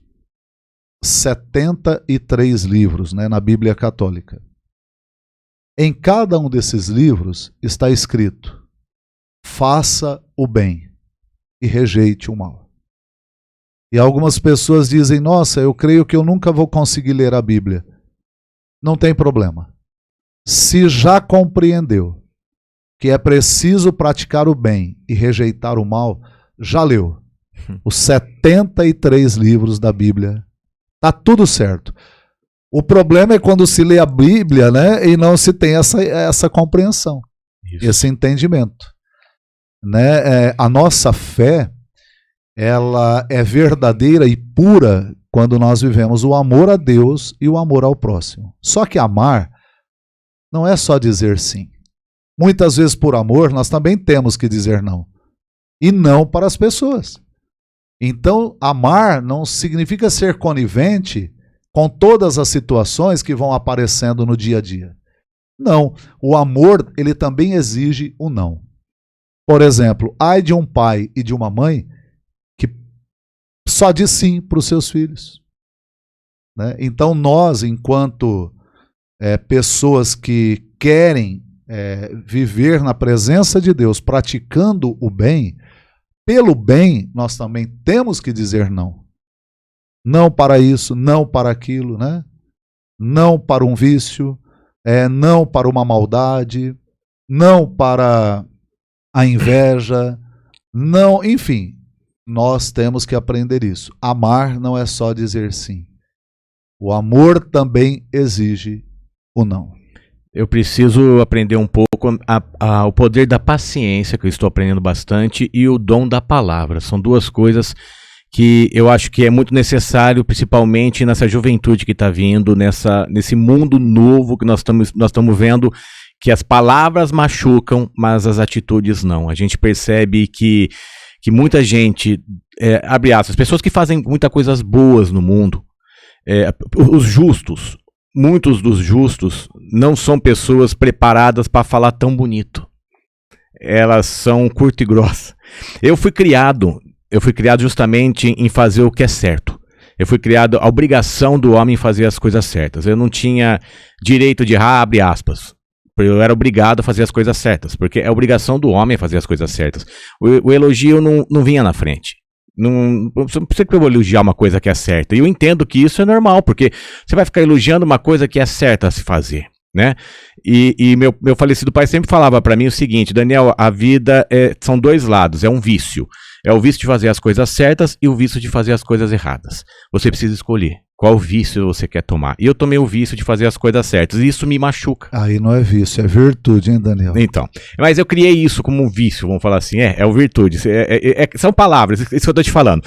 73 livros, né, na Bíblia Católica. Em cada um desses livros está escrito: faça o bem e rejeite o mal. E algumas pessoas dizem: nossa, eu creio que eu nunca vou conseguir ler a Bíblia. Não tem problema. Se já compreendeu que é preciso praticar o bem e rejeitar o mal, já leu os 73 livros da Bíblia. Tá tudo certo. O problema é quando se lê a Bíblia, né, e não se tem essa compreensão, esse entendimento. Né? A nossa fé, ela é verdadeira e pura quando nós vivemos o amor a Deus e o amor ao próximo. Só que amar não é só dizer sim. Muitas vezes, por amor, nós também temos que dizer não. E não para as pessoas. Então, amar não significa ser conivente com todas as situações que vão aparecendo no dia a dia. Não. O amor, ele também exige o não. Por exemplo, ai de um pai e de uma mãe que só diz sim para os seus filhos. Né? Então, nós, enquanto pessoas que querem viver na presença de Deus, praticando o bem, pelo bem, nós também temos que dizer não. Não para isso, não para aquilo, né? Não para um vício, não para uma maldade, não para a inveja, não, enfim, nós temos que aprender isso. Amar não é só dizer sim. O amor também exige o não. Eu preciso aprender um pouco o poder da paciência, que eu estou aprendendo bastante, e o dom da palavra. São duas coisas que eu acho que é muito necessário, principalmente nessa juventude que está vindo, nesse mundo novo que nós estamos vendo, que as palavras machucam, mas as atitudes não. A gente percebe que muita gente, abre aspas, pessoas que fazem muitas coisas boas no mundo, os justos, muitos dos justos não são pessoas preparadas para falar tão bonito. Elas são curto e grossa. Eu fui criado justamente em fazer o que é certo. Eu fui criado a obrigação do homem fazer as coisas certas. Eu não tinha direito de errar, abre aspas. Eu era obrigado a fazer as coisas certas, porque é obrigação do homem fazer as coisas certas. O elogio não vinha na frente. Não precisa que eu vou elogiar uma coisa que é certa. E eu entendo que isso é normal, porque você vai ficar elogiando uma coisa que é certa a se fazer, né? E meu falecido pai sempre falava para mim o seguinte: Daniel, a vida são dois lados, é um vício. É o vício de fazer as coisas certas e o vício de fazer as coisas erradas. Você precisa escolher qual vício você quer tomar. E eu tomei o vício de fazer as coisas certas, e isso me machuca. Aí não é vício, é virtude, hein, Daniel? Então, mas eu criei isso como um vício, vamos falar assim, é uma virtude. São palavras, isso que eu tô te falando.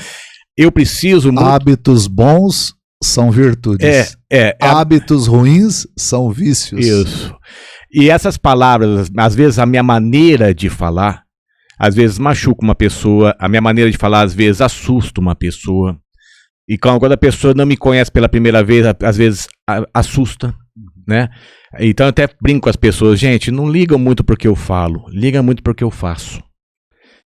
eu preciso muito... Hábitos bons são virtudes. Hábitos ruins são vícios. Isso. E essas palavras, às vezes a minha maneira de falar, às vezes machuca uma pessoa, a minha maneira de falar às vezes assusta uma pessoa. E quando a pessoa não me conhece pela primeira vez, às vezes assusta, né? Então eu até brinco com as pessoas, gente, não ligam muito porque eu falo, liga muito porque eu faço.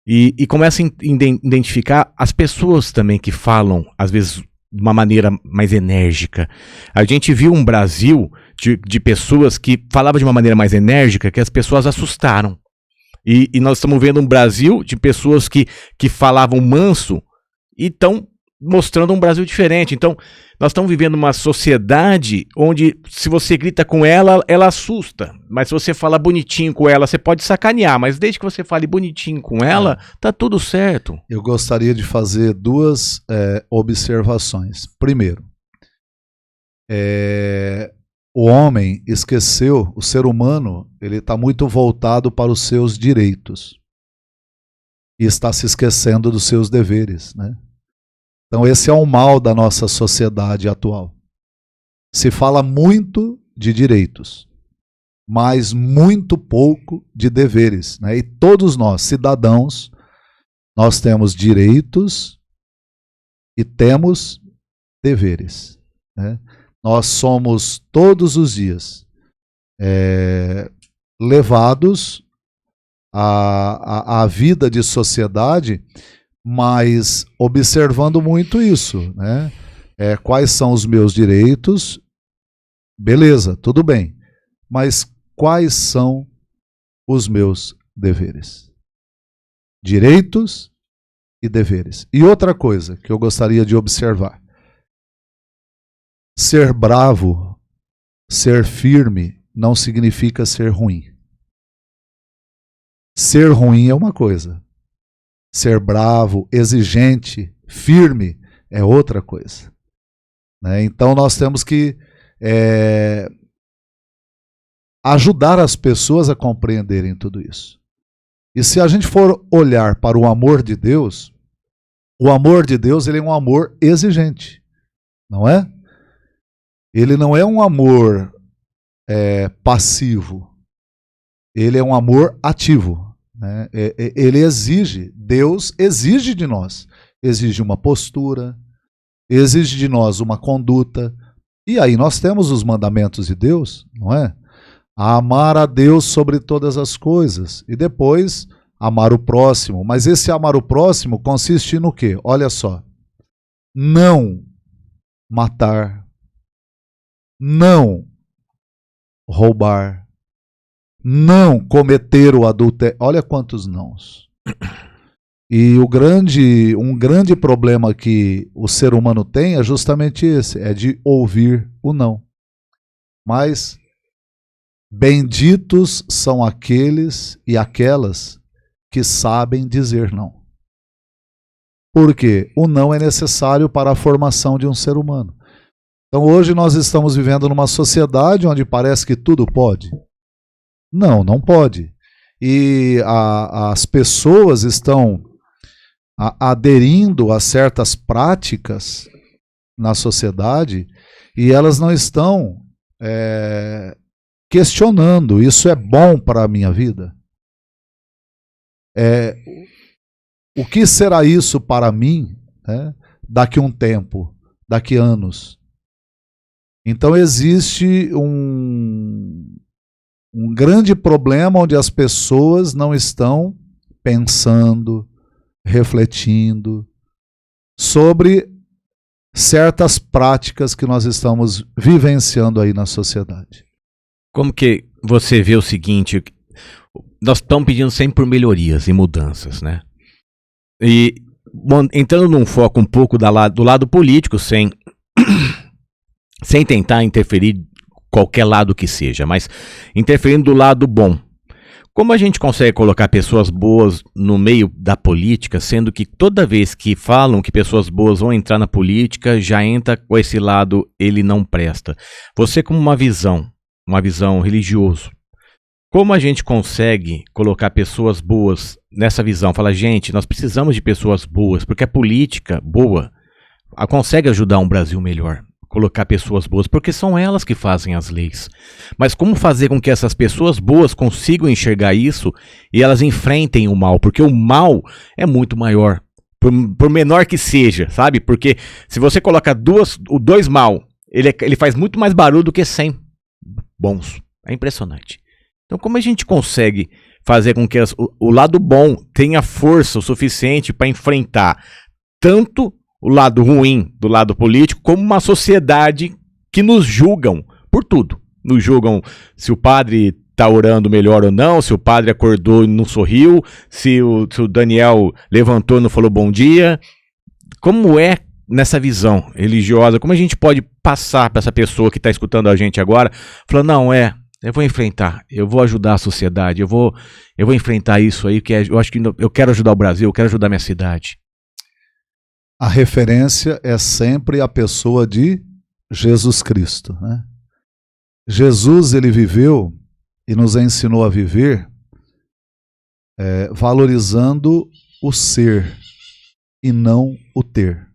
E começa a identificar as pessoas também que falam, às vezes, de uma maneira mais enérgica. A gente viu um Brasil de pessoas que falavam de uma maneira mais enérgica que as pessoas assustaram. E nós estamos vendo um Brasil de pessoas que falavam manso e estão mostrando um Brasil diferente. Então, nós estamos vivendo uma sociedade onde, se você grita com ela, ela assusta. Mas se você fala bonitinho com ela, você pode sacanear. Mas desde que você fale bonitinho com ela, tá tudo certo. Eu gostaria de fazer duas observações. Primeiro, o homem esqueceu, o ser humano, ele está muito voltado para os seus direitos. E está se esquecendo dos seus deveres, né? Então esse é o mal da nossa sociedade atual. Se fala muito de direitos, mas muito pouco de deveres, né? E todos nós, cidadãos, nós temos direitos e temos deveres, né? Nós somos todos os dias levados à vida de sociedade, mas observando muito isso, né? Quais são os meus direitos? Beleza, tudo bem. Mas quais são os meus deveres? Direitos e deveres. E outra coisa que eu gostaria de observar. Ser bravo, ser firme, não significa ser ruim. Ser ruim é uma coisa. Ser bravo, exigente, firme é outra coisa, né? Então nós temos que ajudar as pessoas a compreenderem tudo isso. E se a gente for olhar para o amor de Deus ele é um amor exigente, não é? Ele não é um amor passivo, ele é um amor ativo. Ele exige, Deus exige de nós, exige uma postura, exige de nós uma conduta, e aí nós temos os mandamentos de Deus, não é? A amar a Deus sobre todas as coisas, e depois amar o próximo, mas esse amar o próximo consiste no quê? Olha só, não matar, não roubar, não cometer o adultério. Olha quantos nãos. E um grande problema que o ser humano tem é justamente esse, é de ouvir o não. Mas benditos são aqueles e aquelas que sabem dizer não. Porque o não é necessário para a formação de um ser humano. Então hoje nós estamos vivendo numa sociedade onde parece que tudo pode. Não, não pode. E as pessoas estão aderindo a certas práticas na sociedade e elas não estão questionando, isso é bom para a minha vida? O que será isso para mim, né, daqui a um tempo, daqui a anos? Então existe um grande problema onde as pessoas não estão pensando, refletindo sobre certas práticas que nós estamos vivenciando aí na sociedade. Como que você vê o seguinte, nós estamos pedindo sempre por melhorias e mudanças, né? E entrando num foco um pouco do lado político, sem tentar interferir qualquer lado que seja, mas interferindo do lado bom. Como a gente consegue colocar pessoas boas no meio da política, sendo que toda vez que falam que pessoas boas vão entrar na política, já entra com esse lado, ele não presta. Você com uma visão religiosa, Como a gente consegue colocar pessoas boas nessa visão? Fala, gente, nós precisamos de pessoas boas, porque a política boa consegue ajudar um Brasil melhor. Colocar pessoas boas, porque são elas que fazem as leis. Mas como fazer com que essas pessoas boas consigam enxergar isso e elas enfrentem o mal? Porque o mal é muito maior, por menor que seja, sabe? Porque se você coloca dois mal, ele faz muito mais barulho do que 100 bons. É impressionante. Então como a gente consegue fazer com que o lado bom tenha força o suficiente para enfrentar tanto o lado ruim do lado político, como uma sociedade que nos julgam por tudo. Nos julgam se o padre está orando melhor ou não, se o padre acordou e não sorriu, se o Daniel levantou e não falou bom dia. Como é nessa visão religiosa, como a gente pode passar para essa pessoa que está escutando a gente agora, falando, não, eu vou enfrentar, eu vou ajudar a sociedade, eu vou enfrentar isso aí, que eu acho que eu quero ajudar o Brasil, eu quero ajudar minha cidade. A referência é sempre a pessoa de Jesus Cristo, né? Jesus, ele viveu e nos ensinou a viver valorizando o ser e não o ter.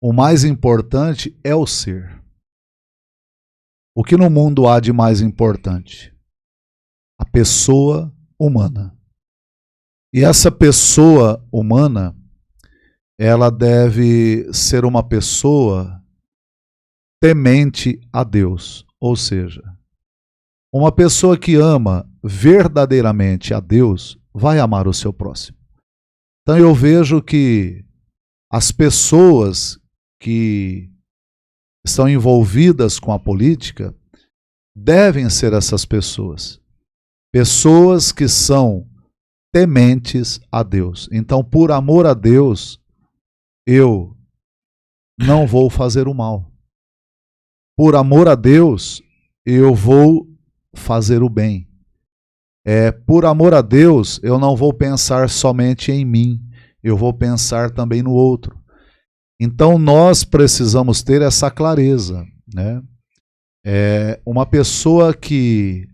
O mais importante é o ser. O que no mundo há de mais importante? A pessoa humana. E essa pessoa humana, ela deve ser uma pessoa temente a Deus, ou seja, uma pessoa que ama verdadeiramente a Deus vai amar o seu próximo. Então eu vejo que as pessoas que estão envolvidas com a política devem ser essas pessoas. Pessoas que são tementes a Deus. Então, por amor a Deus, eu não vou fazer o mal. Por amor a Deus, eu vou fazer o bem. Por amor a Deus, eu não vou pensar somente em mim, eu vou pensar também no outro. Então nós precisamos ter essa clareza, né? Uma pessoa que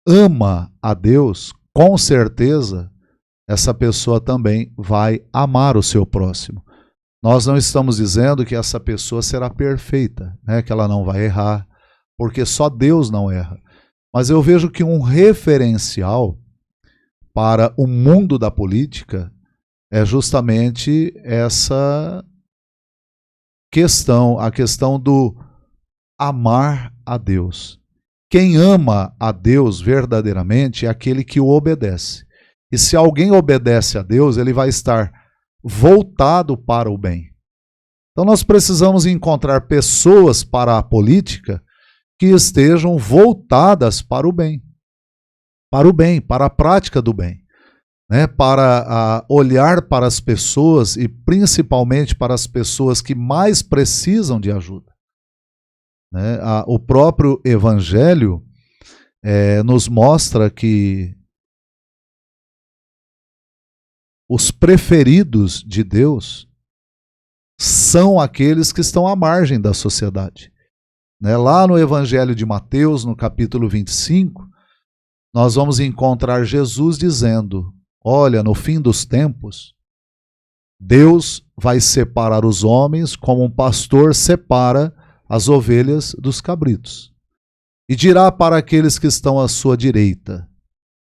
ama a Deus, com certeza, essa pessoa também vai amar o seu próximo. Nós não estamos dizendo que essa pessoa será perfeita, né? Que ela não vai errar, porque só Deus não erra. Mas eu vejo que um referencial para o mundo da política é justamente essa questão, a questão do amar a Deus. Quem ama a Deus verdadeiramente é aquele que o obedece. E se alguém obedece a Deus, ele vai estar voltado para o bem. Então nós precisamos encontrar pessoas para a política que estejam voltadas para o bem, para a prática do bem, né? Para olhar para as pessoas e principalmente para as pessoas que mais precisam de ajuda, né? O próprio Evangelho nos mostra que os preferidos de Deus são aqueles que estão à margem da sociedade. Lá no Evangelho de Mateus, no capítulo 25, nós vamos encontrar Jesus dizendo, olha, no fim dos tempos, Deus vai separar os homens como um pastor separa as ovelhas dos cabritos. E dirá para aqueles que estão à sua direita,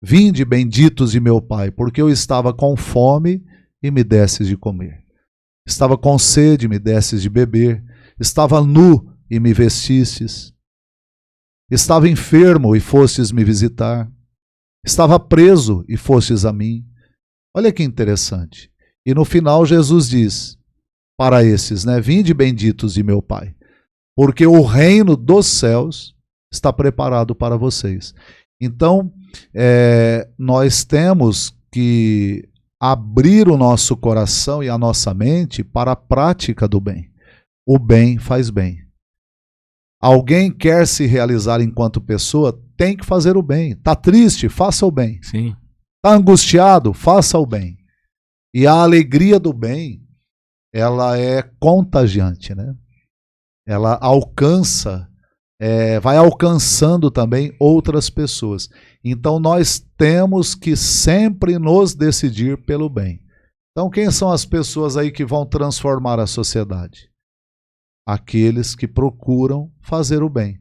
vinde, benditos de meu Pai, porque eu estava com fome e me desses de comer. Estava com sede e me desses de beber. Estava nu e me vestistes. Estava enfermo e fostes me visitar. Estava preso e fostes a mim. Olha que interessante. E no final Jesus diz para esses, né, vinde, benditos de meu Pai, porque o reino dos céus está preparado para vocês. Então, nós temos que abrir o nosso coração e a nossa mente para a prática do bem. O bem faz bem. Alguém quer se realizar enquanto pessoa, tem que fazer o bem. Está triste? Faça o bem. Sim. Está angustiado? Faça o bem. E a alegria do bem, ela é contagiante, né? Ela alcança vai alcançando também outras pessoas. Então nós temos que sempre nos decidir pelo bem. Então quem são as pessoas aí que vão transformar a sociedade? Aqueles que procuram fazer o bem,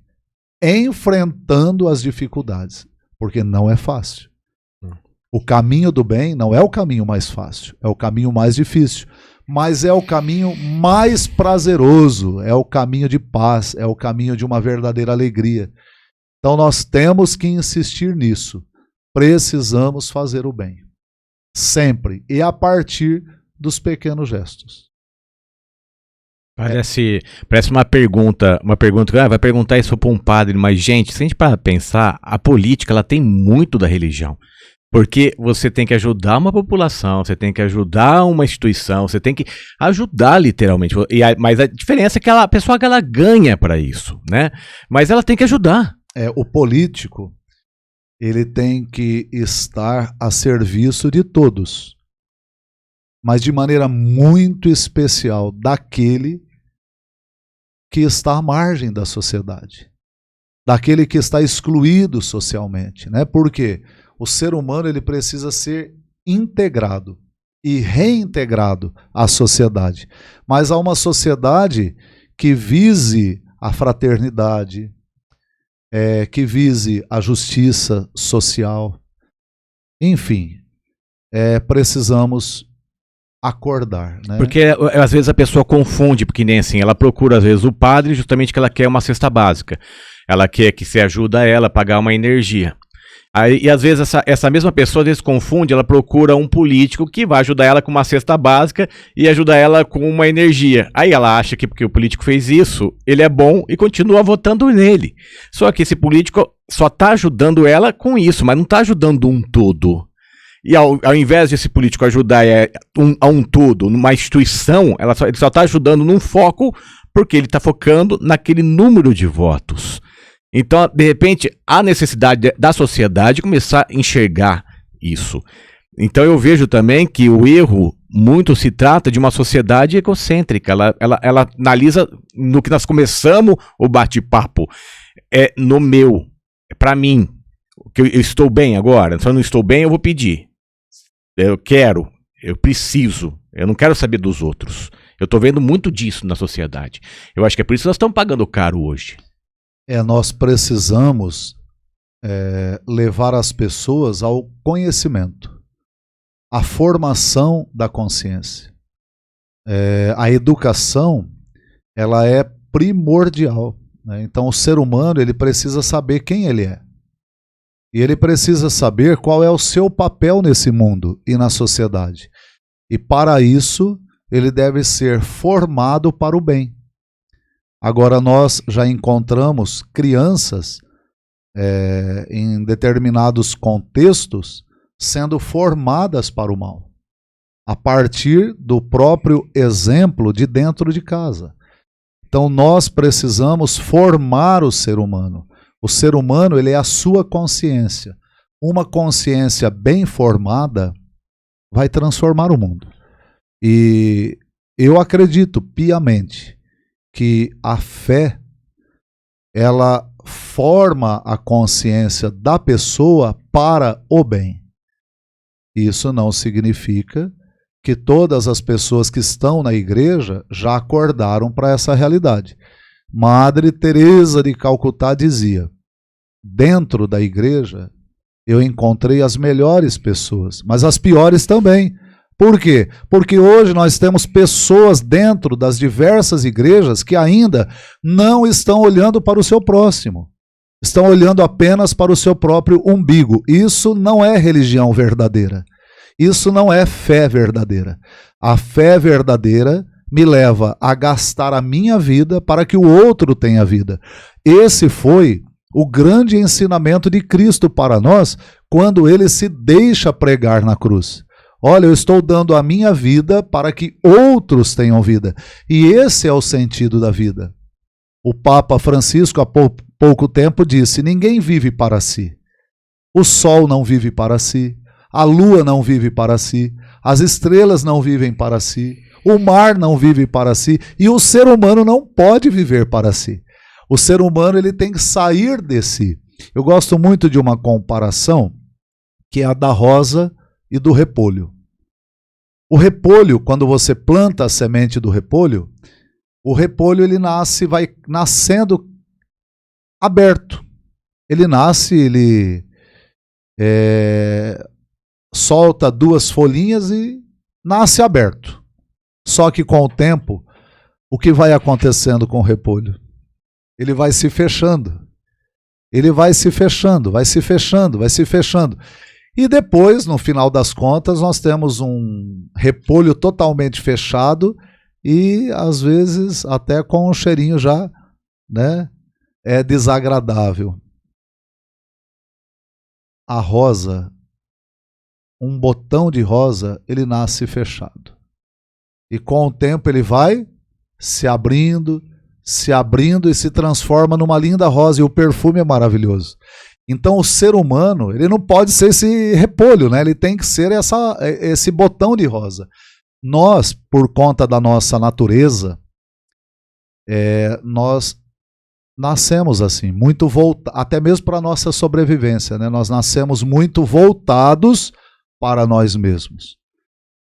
enfrentando as dificuldades, porque não é fácil. O caminho do bem não é o caminho mais fácil, é o caminho mais difícil, mas é o caminho mais prazeroso, é o caminho de paz, é o caminho de uma verdadeira alegria. Então nós temos que insistir nisso. Precisamos fazer o bem. Sempre. E a partir dos pequenos gestos. Parece uma pergunta que vai perguntar isso para um padre, mas gente, se a gente para pensar, a política ela tem muito da religião. Porque você tem que ajudar uma população, você tem que ajudar uma instituição, você tem que ajudar literalmente. Mas a diferença é que a pessoa que ela ganha para isso, né? Mas ela tem que ajudar. O político, ele tem que estar a serviço de todos, mas de maneira muito especial daquele que está à margem da sociedade, daquele que está excluído socialmente, né? Por quê? O ser humano ele precisa ser integrado e reintegrado à sociedade. Mas há uma sociedade que vise a fraternidade, que vise a justiça social. Enfim, precisamos acordar, né? Porque às vezes a pessoa confunde, porque nem assim, ela procura às vezes o padre justamente que ela quer uma cesta básica. Ela quer que você ajuda ela a pagar uma energia. E às vezes essa mesma pessoa às vezes confunde, ela procura um político que vai ajudar ela com uma cesta básica e ajudar ela com uma energia. Aí ela acha que porque o político fez isso, ele é bom e continua votando nele. Só que esse político só está ajudando ela com isso, mas não está ajudando um todo. E ao invés de esse político ajudar a um todo, numa instituição, ele só está ajudando num foco porque ele está focando naquele número de votos. Então, de repente, há necessidade da sociedade começar a enxergar isso. Então, eu vejo também que o erro muito se trata de uma sociedade egocêntrica. Ela analisa no que nós começamos o bate-papo. No meu, para mim, que eu estou bem agora. Se eu não estou bem, eu vou pedir. Eu quero, eu preciso. Eu não quero saber dos outros. Eu estou vendo muito disso na sociedade. Eu acho que é por isso que nós estamos pagando caro hoje. Nós precisamos levar as pessoas ao conhecimento, à formação da consciência. A educação, ela é primordial, né? Então o ser humano ele precisa saber quem ele é. E ele precisa saber qual é o seu papel nesse mundo e na sociedade. E para isso, ele deve ser formado para o bem. Agora nós já encontramos crianças em determinados contextos sendo formadas para o mal, a partir do próprio exemplo de dentro de casa. Então nós precisamos formar o ser humano. O ser humano ele é a sua consciência. Uma consciência bem formada vai transformar o mundo. E eu acredito piamente que a fé, ela forma a consciência da pessoa para o bem. Isso não significa que todas as pessoas que estão na igreja já acordaram para essa realidade. Madre Teresa de Calcutá dizia, dentro da igreja eu encontrei as melhores pessoas, mas as piores também. Por quê? Porque hoje nós temos pessoas dentro das diversas igrejas que ainda não estão olhando para o seu próximo. Estão olhando apenas para o seu próprio umbigo. Isso não é religião verdadeira. Isso não é fé verdadeira. A fé verdadeira me leva a gastar a minha vida para que o outro tenha vida. Esse foi o grande ensinamento de Cristo para nós quando ele se deixa pregar na cruz. Olha, eu estou dando a minha vida para que outros tenham vida. E esse é o sentido da vida. O Papa Francisco, há pouco tempo, disse, ninguém vive para si. O sol não vive para si. A lua não vive para si. As estrelas não vivem para si. O mar não vive para si. E o ser humano não pode viver para si. O ser humano ele tem que sair desse. Eu gosto muito de uma comparação que é a da rosa e do repolho. O repolho, quando você planta a semente do repolho, o repolho ele nasce, vai nascendo aberto. Ele nasce, ele solta 2 folhinhas e nasce aberto. Só que com o tempo, o que vai acontecendo com o repolho? Ele vai se fechando. Ele vai se fechando, vai se fechando, vai se fechando. E depois, no final das contas, nós temos um repolho totalmente fechado e, às vezes, até com um cheirinho já, né, desagradável. A rosa, um botão de rosa, ele nasce fechado. E com o tempo ele vai se abrindo e se transforma numa linda rosa. E o perfume é maravilhoso. Então o ser humano, ele não pode ser esse repolho, né? Ele tem que ser esse botão de rosa. Nós, por conta da nossa natureza, nós nascemos assim, muito voltados, até mesmo para a nossa sobrevivência, né? Nós nascemos muito voltados para nós mesmos.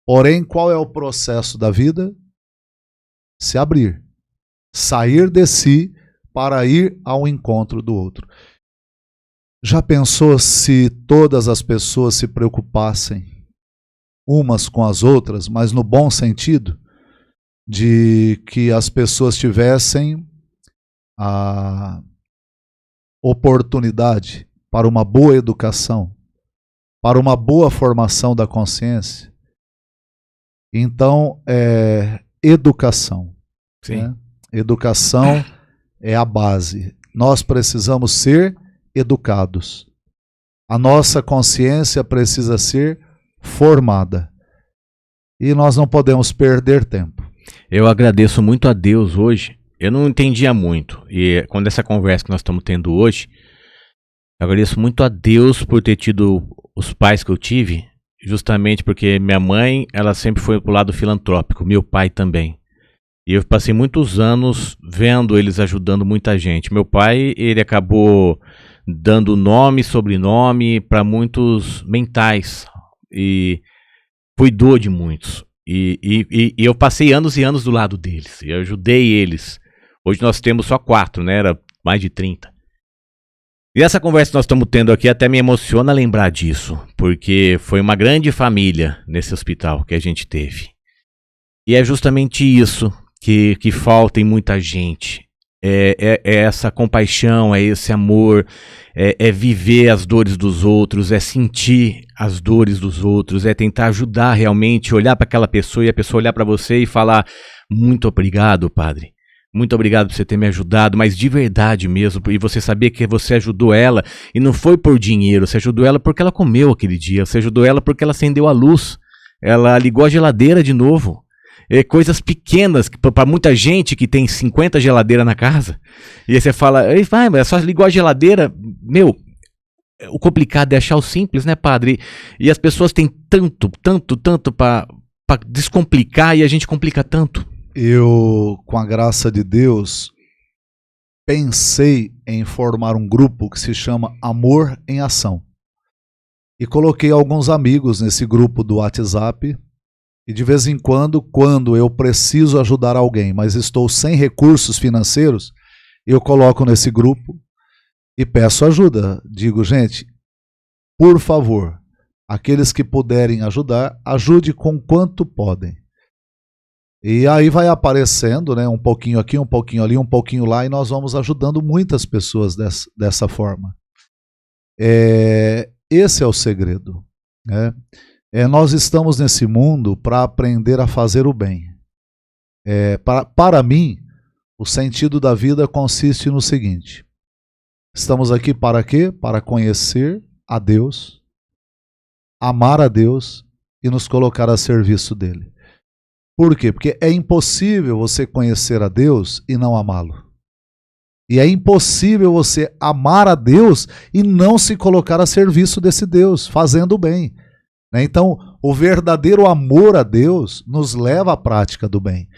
Porém, qual é o processo da vida? Se abrir. Sair de si para ir ao encontro do outro. Já pensou se todas as pessoas se preocupassem umas com as outras, mas no bom sentido, de que as pessoas tivessem a oportunidade para uma boa educação, para uma boa formação da consciência? Então, educação. Sim. Né? Educação é a base. Nós precisamos ser educados. A nossa consciência precisa ser formada. E nós não podemos perder tempo. Eu agradeço muito a Deus hoje. Eu não entendia muito. E quando essa conversa que nós estamos tendo hoje, eu agradeço muito a Deus por ter tido os pais que eu tive, justamente porque minha mãe, ela sempre foi pro lado filantrópico, meu pai também. E eu passei muitos anos vendo eles ajudando muita gente. Meu pai, ele acabou dando nome e sobrenome para muitos mentais e cuidou de muitos. E eu passei anos e anos do lado deles. Eu ajudei eles. Hoje nós temos só 4, né? Era mais de 30. E essa conversa que nós estamos tendo aqui até me emociona lembrar disso, porque foi uma grande família nesse hospital que a gente teve. E é justamente isso que falta em muita gente. É essa compaixão, é esse amor, é viver as dores dos outros, é sentir as dores dos outros, é tentar ajudar realmente, olhar para aquela pessoa e a pessoa olhar para você e falar: muito obrigado, padre. Muito obrigado por você ter me ajudado, mas de verdade mesmo, e você saber que você ajudou ela, e não foi por dinheiro, você ajudou ela porque ela comeu aquele dia, você ajudou ela porque ela acendeu a luz, ela ligou a geladeira de novo. Coisas pequenas, para muita gente que tem 50 geladeiras na casa, e aí você fala: mas só ligou a geladeira. Meu, o complicado é achar o simples, né, padre? E as pessoas têm tanto para descomplicar, e a gente complica tanto. Eu, com a graça de Deus, pensei em formar um grupo que se chama Amor em Ação. E coloquei alguns amigos nesse grupo do WhatsApp. E de vez em quando eu preciso ajudar alguém, mas estou sem recursos financeiros, eu coloco nesse grupo e peço ajuda. Digo: gente, por favor, aqueles que puderem ajudar, ajude com quanto podem. E aí vai aparecendo, né, um pouquinho aqui, um pouquinho ali, um pouquinho lá, e nós vamos ajudando muitas pessoas dessa forma. Esse é o segredo, né? Nós estamos nesse mundo para aprender a fazer o bem. Para mim, o sentido da vida consiste no seguinte: estamos aqui para quê? Para conhecer a Deus, amar a Deus e nos colocar a serviço dele. Por quê? Porque é impossível você conhecer a Deus e não amá-lo. E é impossível você amar a Deus e não se colocar a serviço desse Deus, fazendo o bem. Então, o verdadeiro amor a Deus nos leva à prática do bem.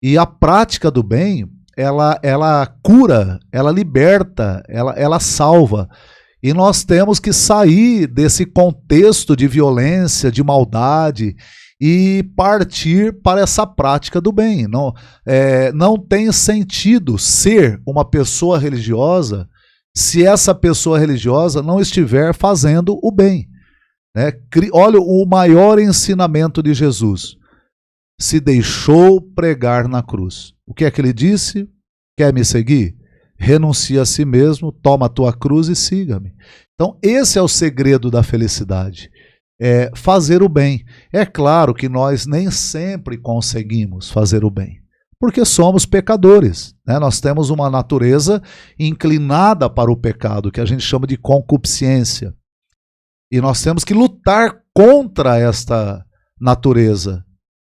E a prática do bem ela cura, ela liberta, ela salva. E nós temos que sair desse contexto de violência, de maldade e partir para essa prática do bem. Não tem sentido ser uma pessoa religiosa se essa pessoa religiosa não estiver fazendo o bem. Né? Olha o maior ensinamento de Jesus. Se deixou pregar na cruz. O que é que ele disse? Quer me seguir? Renuncia a si mesmo, toma a tua cruz e siga-me. Então esse é o segredo da felicidade. É fazer o bem. É claro que nós nem sempre conseguimos fazer o bem, porque somos pecadores, né? Nós temos uma natureza inclinada para o pecado, que a gente chama de concupiscência. E nós temos que lutar contra esta natureza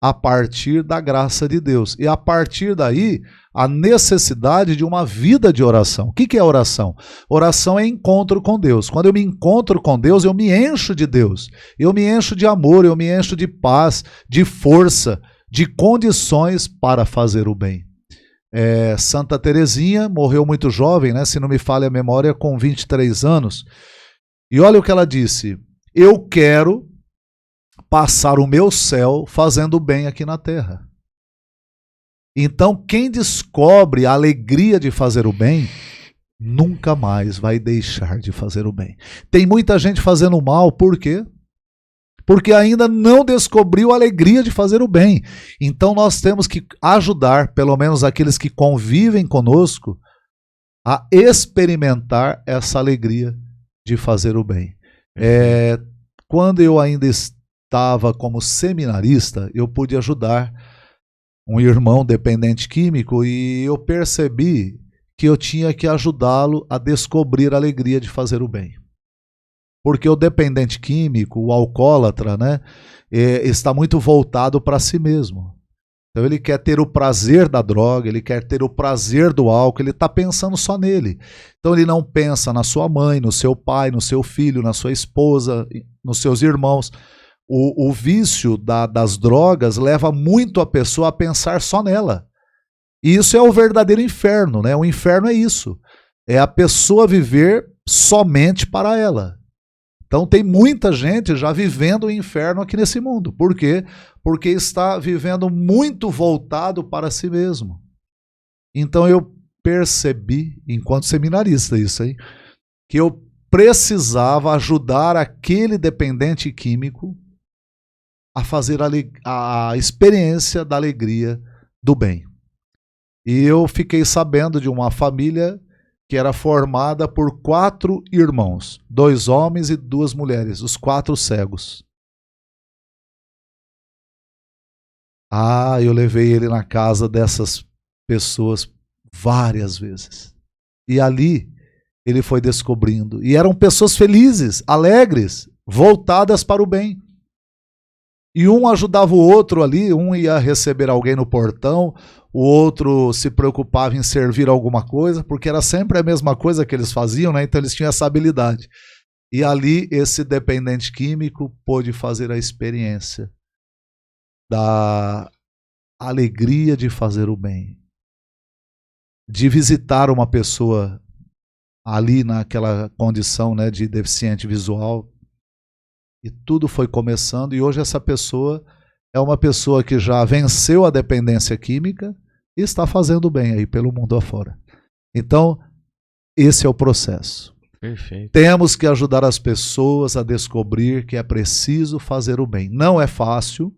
a partir da graça de Deus. E a partir daí, a necessidade de uma vida de oração. O que é oração? Oração é encontro com Deus. Quando eu me encontro com Deus, eu me encho de Deus. Eu me encho de amor, eu me encho de paz, de força, de condições para fazer o bem. Santa Teresinha morreu muito jovem, né? Se não me falha a memória, com 23 anos. E olha o que ela disse: eu quero passar o meu céu fazendo o bem aqui na terra. Então, quem descobre a alegria de fazer o bem, nunca mais vai deixar de fazer o bem. Tem muita gente fazendo o mal, por quê? Porque ainda não descobriu a alegria de fazer o bem. Então, nós temos que ajudar, pelo menos aqueles que convivem conosco, a experimentar essa alegria de fazer o bem. Quando eu ainda estava como seminarista, eu pude ajudar um irmão dependente químico e eu percebi que eu tinha que ajudá-lo a descobrir a alegria de fazer o bem. Porque o dependente químico, o alcoólatra, né, está muito voltado para si mesmo. Então ele quer ter o prazer da droga, ele quer ter o prazer do álcool, ele está pensando só nele. Então ele não pensa na sua mãe, no seu pai, no seu filho, na sua esposa, nos seus irmãos. O vício das drogas leva muito a pessoa a pensar só nela. E isso é o verdadeiro inferno, né? O inferno é isso. É a pessoa viver somente para ela. Então tem muita gente já vivendo o inferno aqui nesse mundo. Por quê? Porque está vivendo muito voltado para si mesmo. Então eu percebi, enquanto seminarista isso aí, que eu precisava ajudar aquele dependente químico a fazer a experiência da alegria do bem. E eu fiquei sabendo de uma família que era formada por 4 irmãos, 2 homens e 2 mulheres, os 4 cegos. Eu levei ele na casa dessas pessoas várias vezes. E ali ele foi descobrindo. E eram pessoas felizes, alegres, voltadas para o bem. E um ajudava o outro ali, um ia receber alguém no portão, o outro se preocupava em servir alguma coisa, porque era sempre a mesma coisa que eles faziam, né? Então eles tinham essa habilidade. E ali esse dependente químico pôde fazer a experiência da alegria de fazer o bem, de visitar uma pessoa ali naquela condição, né, de deficiente visual. E tudo foi começando, e hoje essa pessoa é uma pessoa que já venceu a dependência química e está fazendo bem aí pelo mundo afora. Então, esse é o processo. Perfeito. Temos que ajudar as pessoas a descobrir que é preciso fazer o bem. Não é fácil.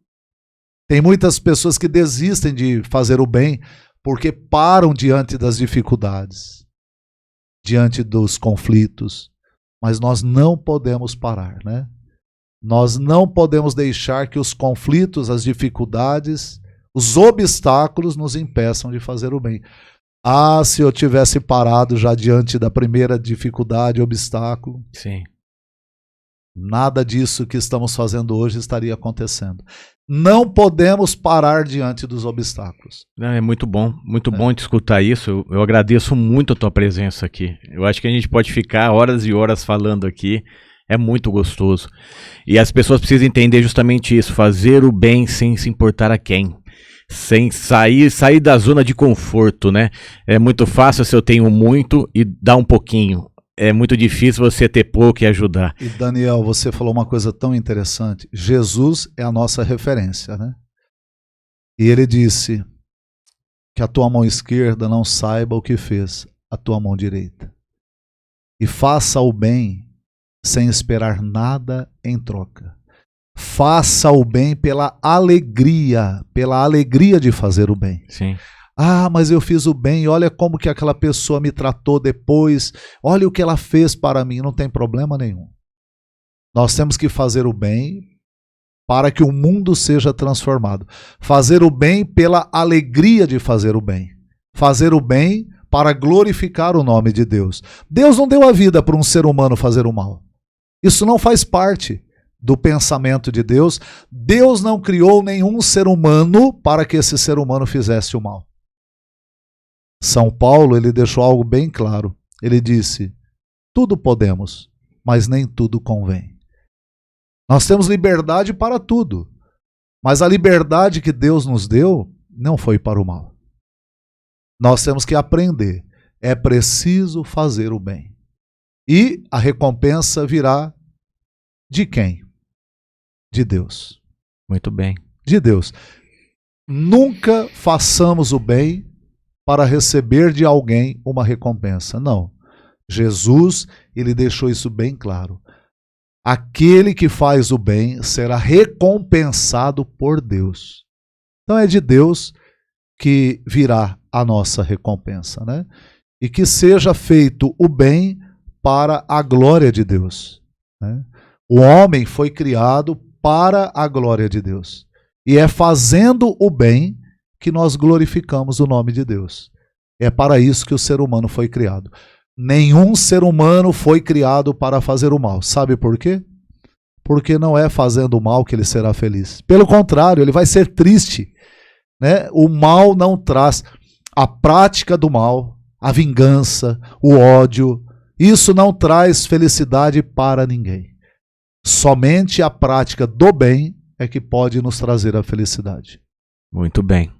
Tem muitas pessoas que desistem de fazer o bem porque param diante das dificuldades, diante dos conflitos. Mas nós não podemos parar, né? Nós não podemos deixar que os conflitos, as dificuldades, os obstáculos nos impeçam de fazer o bem. Se eu tivesse parado já diante da primeira dificuldade, obstáculo, sim, nada disso que estamos fazendo hoje estaria acontecendo. Não podemos parar diante dos obstáculos. É muito bom te escutar isso. Eu agradeço muito a tua presença aqui. Eu acho que a gente pode ficar horas e horas falando aqui. É muito gostoso. E as pessoas precisam entender justamente isso, fazer o bem sem se importar a quem. sem sair da zona de conforto, né? É muito fácil se eu tenho muito e dar um pouquinho. É muito difícil você ter pouco e ajudar. E Daniel, você falou uma coisa tão interessante. Jesus é a nossa referência, né? E ele disse que a tua mão esquerda não saiba o que fez a tua mão direita. E faça o bem sem esperar nada em troca. Faça o bem pela alegria de fazer o bem. Sim. Ah, mas eu fiz o bem, olha como que aquela pessoa me tratou depois, olha o que ela fez para mim, não tem problema nenhum. Nós temos que fazer o bem para que o mundo seja transformado. Fazer o bem pela alegria de fazer o bem. Fazer o bem para glorificar o nome de Deus. Deus não deu a vida para um ser humano fazer o mal. Isso não faz parte do pensamento de Deus. Deus não criou nenhum ser humano para que esse ser humano fizesse o mal. São Paulo, ele deixou algo bem claro. Ele disse, tudo podemos, mas nem tudo convém. Nós temos liberdade para tudo, mas a liberdade que Deus nos deu não foi para o mal. Nós temos que aprender, é preciso fazer o bem. E a recompensa virá de quem? De Deus. Muito bem. De Deus. Nunca façamos o bem para receber de alguém uma recompensa. Não. Jesus, ele deixou isso bem claro. Aquele que faz o bem será recompensado por Deus. Então é de Deus que virá a nossa recompensa, né? E que seja feito o bem para a glória de Deus, né? O homem foi criado para a glória de Deus. E é fazendo o bem que nós glorificamos o nome de Deus. É para isso que o ser humano foi criado. Nenhum ser humano foi criado para fazer o mal. Sabe por quê? Porque não é fazendo o mal que ele será feliz. Pelo contrário, ele vai ser triste, né? O mal não traz a prática do mal, a vingança, o ódio. Isso não traz felicidade para ninguém. Somente a prática do bem é que pode nos trazer a felicidade. Muito bem.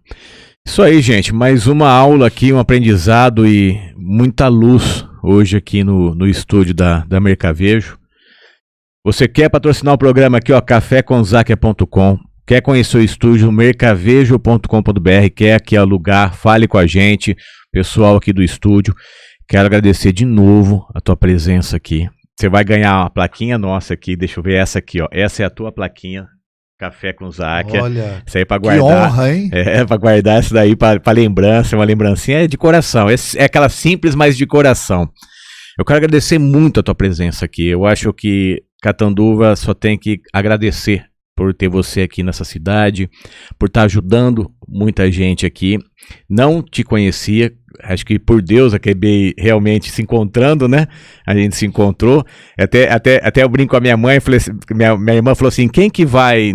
Isso aí, gente. Mais uma aula aqui, um aprendizado e muita luz hoje aqui no estúdio da Mercavejo. Você quer patrocinar o programa aqui, ó, caféconzaquia.com. Quer conhecer o estúdio, mercavejo.com.br. Quer aqui alugar, fale com a gente, pessoal aqui do estúdio. Quero agradecer de novo a tua presença aqui. Você vai ganhar uma plaquinha nossa aqui, deixa eu ver essa aqui, ó. Essa é a tua plaquinha, Café com Záquia. Olha, isso aí pra guardar. Que honra, hein? É, pra guardar isso daí pra lembrança, uma lembrancinha de coração. É aquela simples, mas de coração. Eu quero agradecer muito a tua presença aqui. Eu acho que Catanduva só tem que agradecer por ter você aqui nessa cidade, por estar ajudando muita gente aqui. Não te conhecia, acho que por Deus acabei realmente se encontrando, né? A gente se encontrou. Até eu brinco com a minha mãe, falei assim, minha irmã falou assim, quem que vai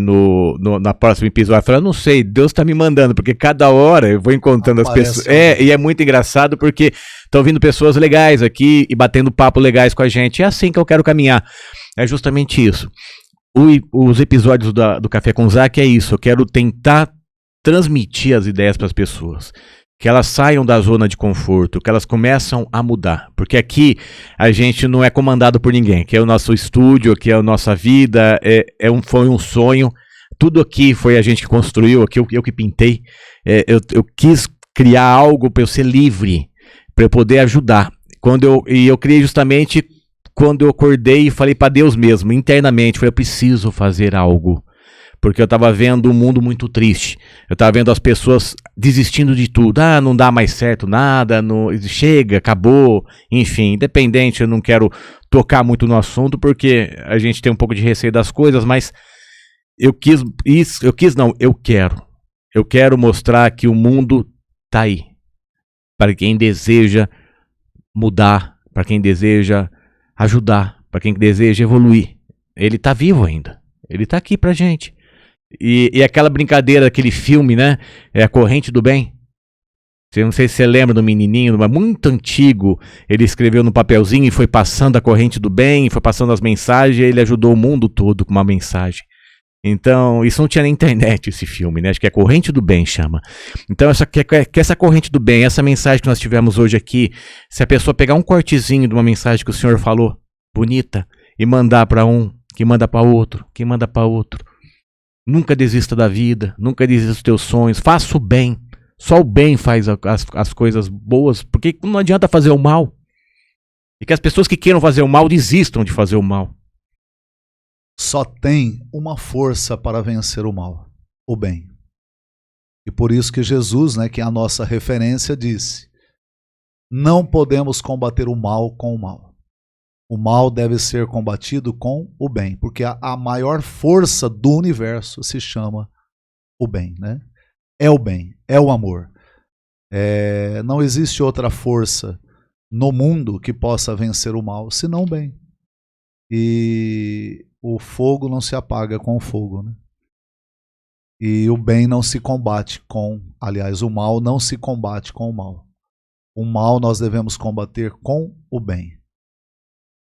na próxima episódio? Eu falei, eu não sei, Deus tá me mandando, porque cada hora eu vou encontrando as pessoas. E é muito engraçado porque estão vindo pessoas legais aqui e batendo papo legais com a gente. É assim que eu quero caminhar. É justamente isso. Os episódios do Café com Záquia é isso. Eu quero tentar transmitir as ideias para as pessoas. Que elas saiam da zona de conforto, que elas começam a mudar. Porque aqui a gente não é comandado por ninguém. Aqui é o nosso estúdio, aqui é a nossa vida, foi um sonho. Tudo aqui foi a gente que construiu, aqui eu que pintei. Eu quis criar algo para eu ser livre, para eu poder ajudar. E eu criei justamente quando eu acordei e falei para Deus mesmo, internamente, eu preciso fazer algo. Porque eu estava vendo um mundo muito triste. Eu estava vendo as pessoas desistindo de tudo. Ah, não dá mais certo nada, chega, acabou. Enfim, independente, eu não quero tocar muito no assunto, porque a gente tem um pouco de receio das coisas, mas eu quero. Eu quero mostrar que o mundo está aí. Para quem deseja mudar, para quem deseja ajudar, para quem deseja evoluir. Ele está vivo ainda. Ele está aqui pra gente. E aquela brincadeira, aquele filme, né? É A Corrente do Bem. Não sei se você lembra do menininho, mas muito antigo. Ele escreveu no papelzinho e foi passando a corrente do bem, foi passando as mensagens, e ele ajudou o mundo todo com uma mensagem. Então, isso não tinha na internet, esse filme, né? Acho que é Corrente do Bem, chama. Então, que essa corrente do bem, essa mensagem que nós tivemos hoje aqui, se a pessoa pegar um cortezinho de uma mensagem que o senhor falou, bonita, e mandar para um, que manda para outro, que manda para outro. Nunca desista da vida, nunca desista dos teus sonhos, faça o bem. Só o bem faz as coisas boas, porque não adianta fazer o mal. E que as pessoas que queiram fazer o mal desistam de fazer o mal. Só tem uma força para vencer o mal, o bem. E por isso que Jesus, né, que é a nossa referência, disse: não podemos combater o mal com o mal. O mal deve ser combatido com o bem, porque a maior força do universo se chama o bem, né? É o bem, é o amor. Não existe outra força no mundo que possa vencer o mal, senão o bem. E o fogo não se apaga com o fogo, né? E o bem não se combate com, aliás, o mal não se combate com o mal. O mal nós devemos combater com o bem.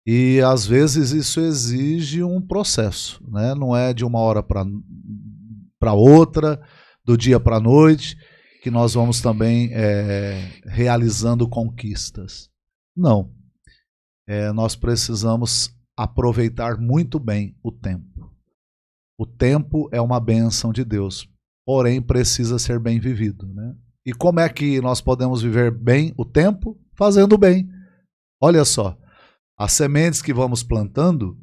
E às vezes isso exige um processo, né? Não é de uma hora para outra, do dia para a noite, que nós vamos também realizando conquistas. Não. Nós precisamos aproveitar muito bem o tempo. O tempo é uma bênção de Deus, porém precisa ser bem vivido, né? E como é que nós podemos viver bem o tempo? Fazendo bem. Olha só. As sementes que vamos plantando,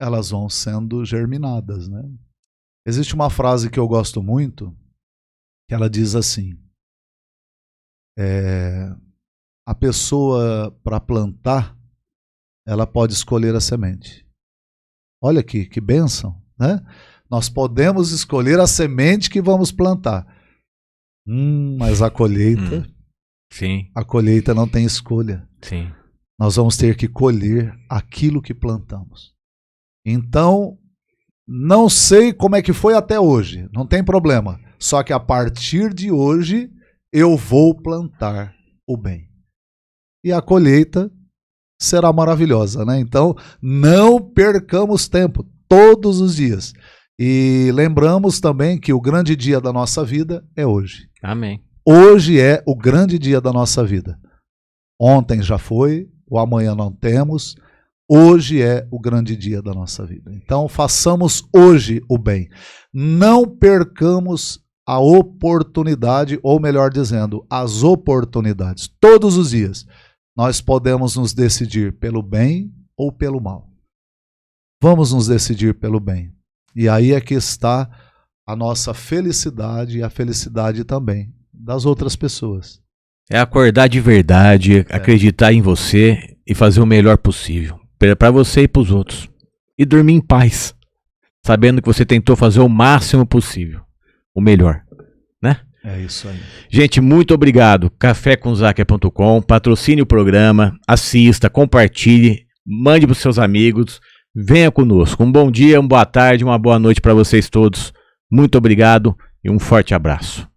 elas vão sendo germinadas, né? Existe uma frase que eu gosto muito, que ela diz assim: a pessoa, para plantar, ela pode escolher a semente. Olha aqui, que bênção, né? Nós podemos escolher a semente que vamos plantar. Mas a colheita, sim. A colheita não tem escolha. Sim. Nós vamos ter que colher aquilo que plantamos. Então, não sei como é que foi até hoje, não tem problema. Só que a partir de hoje, eu vou plantar o bem. E a colheita será maravilhosa, né? Então, não percamos tempo, todos os dias. E lembramos também que o grande dia da nossa vida é hoje. Amém. Hoje é o grande dia da nossa vida. Ontem já foi, o amanhã não temos, hoje é o grande dia da nossa vida. Então façamos hoje o bem. Não percamos a oportunidade, ou melhor dizendo, as oportunidades. Todos os dias nós podemos nos decidir pelo bem ou pelo mal. Vamos nos decidir pelo bem. E aí é que está a nossa felicidade e a felicidade também das outras pessoas. É acordar de verdade, acreditar em você e fazer o melhor possível. Para você e para os outros. E dormir em paz. Sabendo que você tentou fazer o máximo possível. O melhor. Né? É isso aí. Gente, muito obrigado. cafécomzakia.com. Patrocine o programa. Assista, compartilhe. Mande para os seus amigos. Venha conosco. Um bom dia, uma boa tarde, uma boa noite para vocês todos. Muito obrigado e um forte abraço.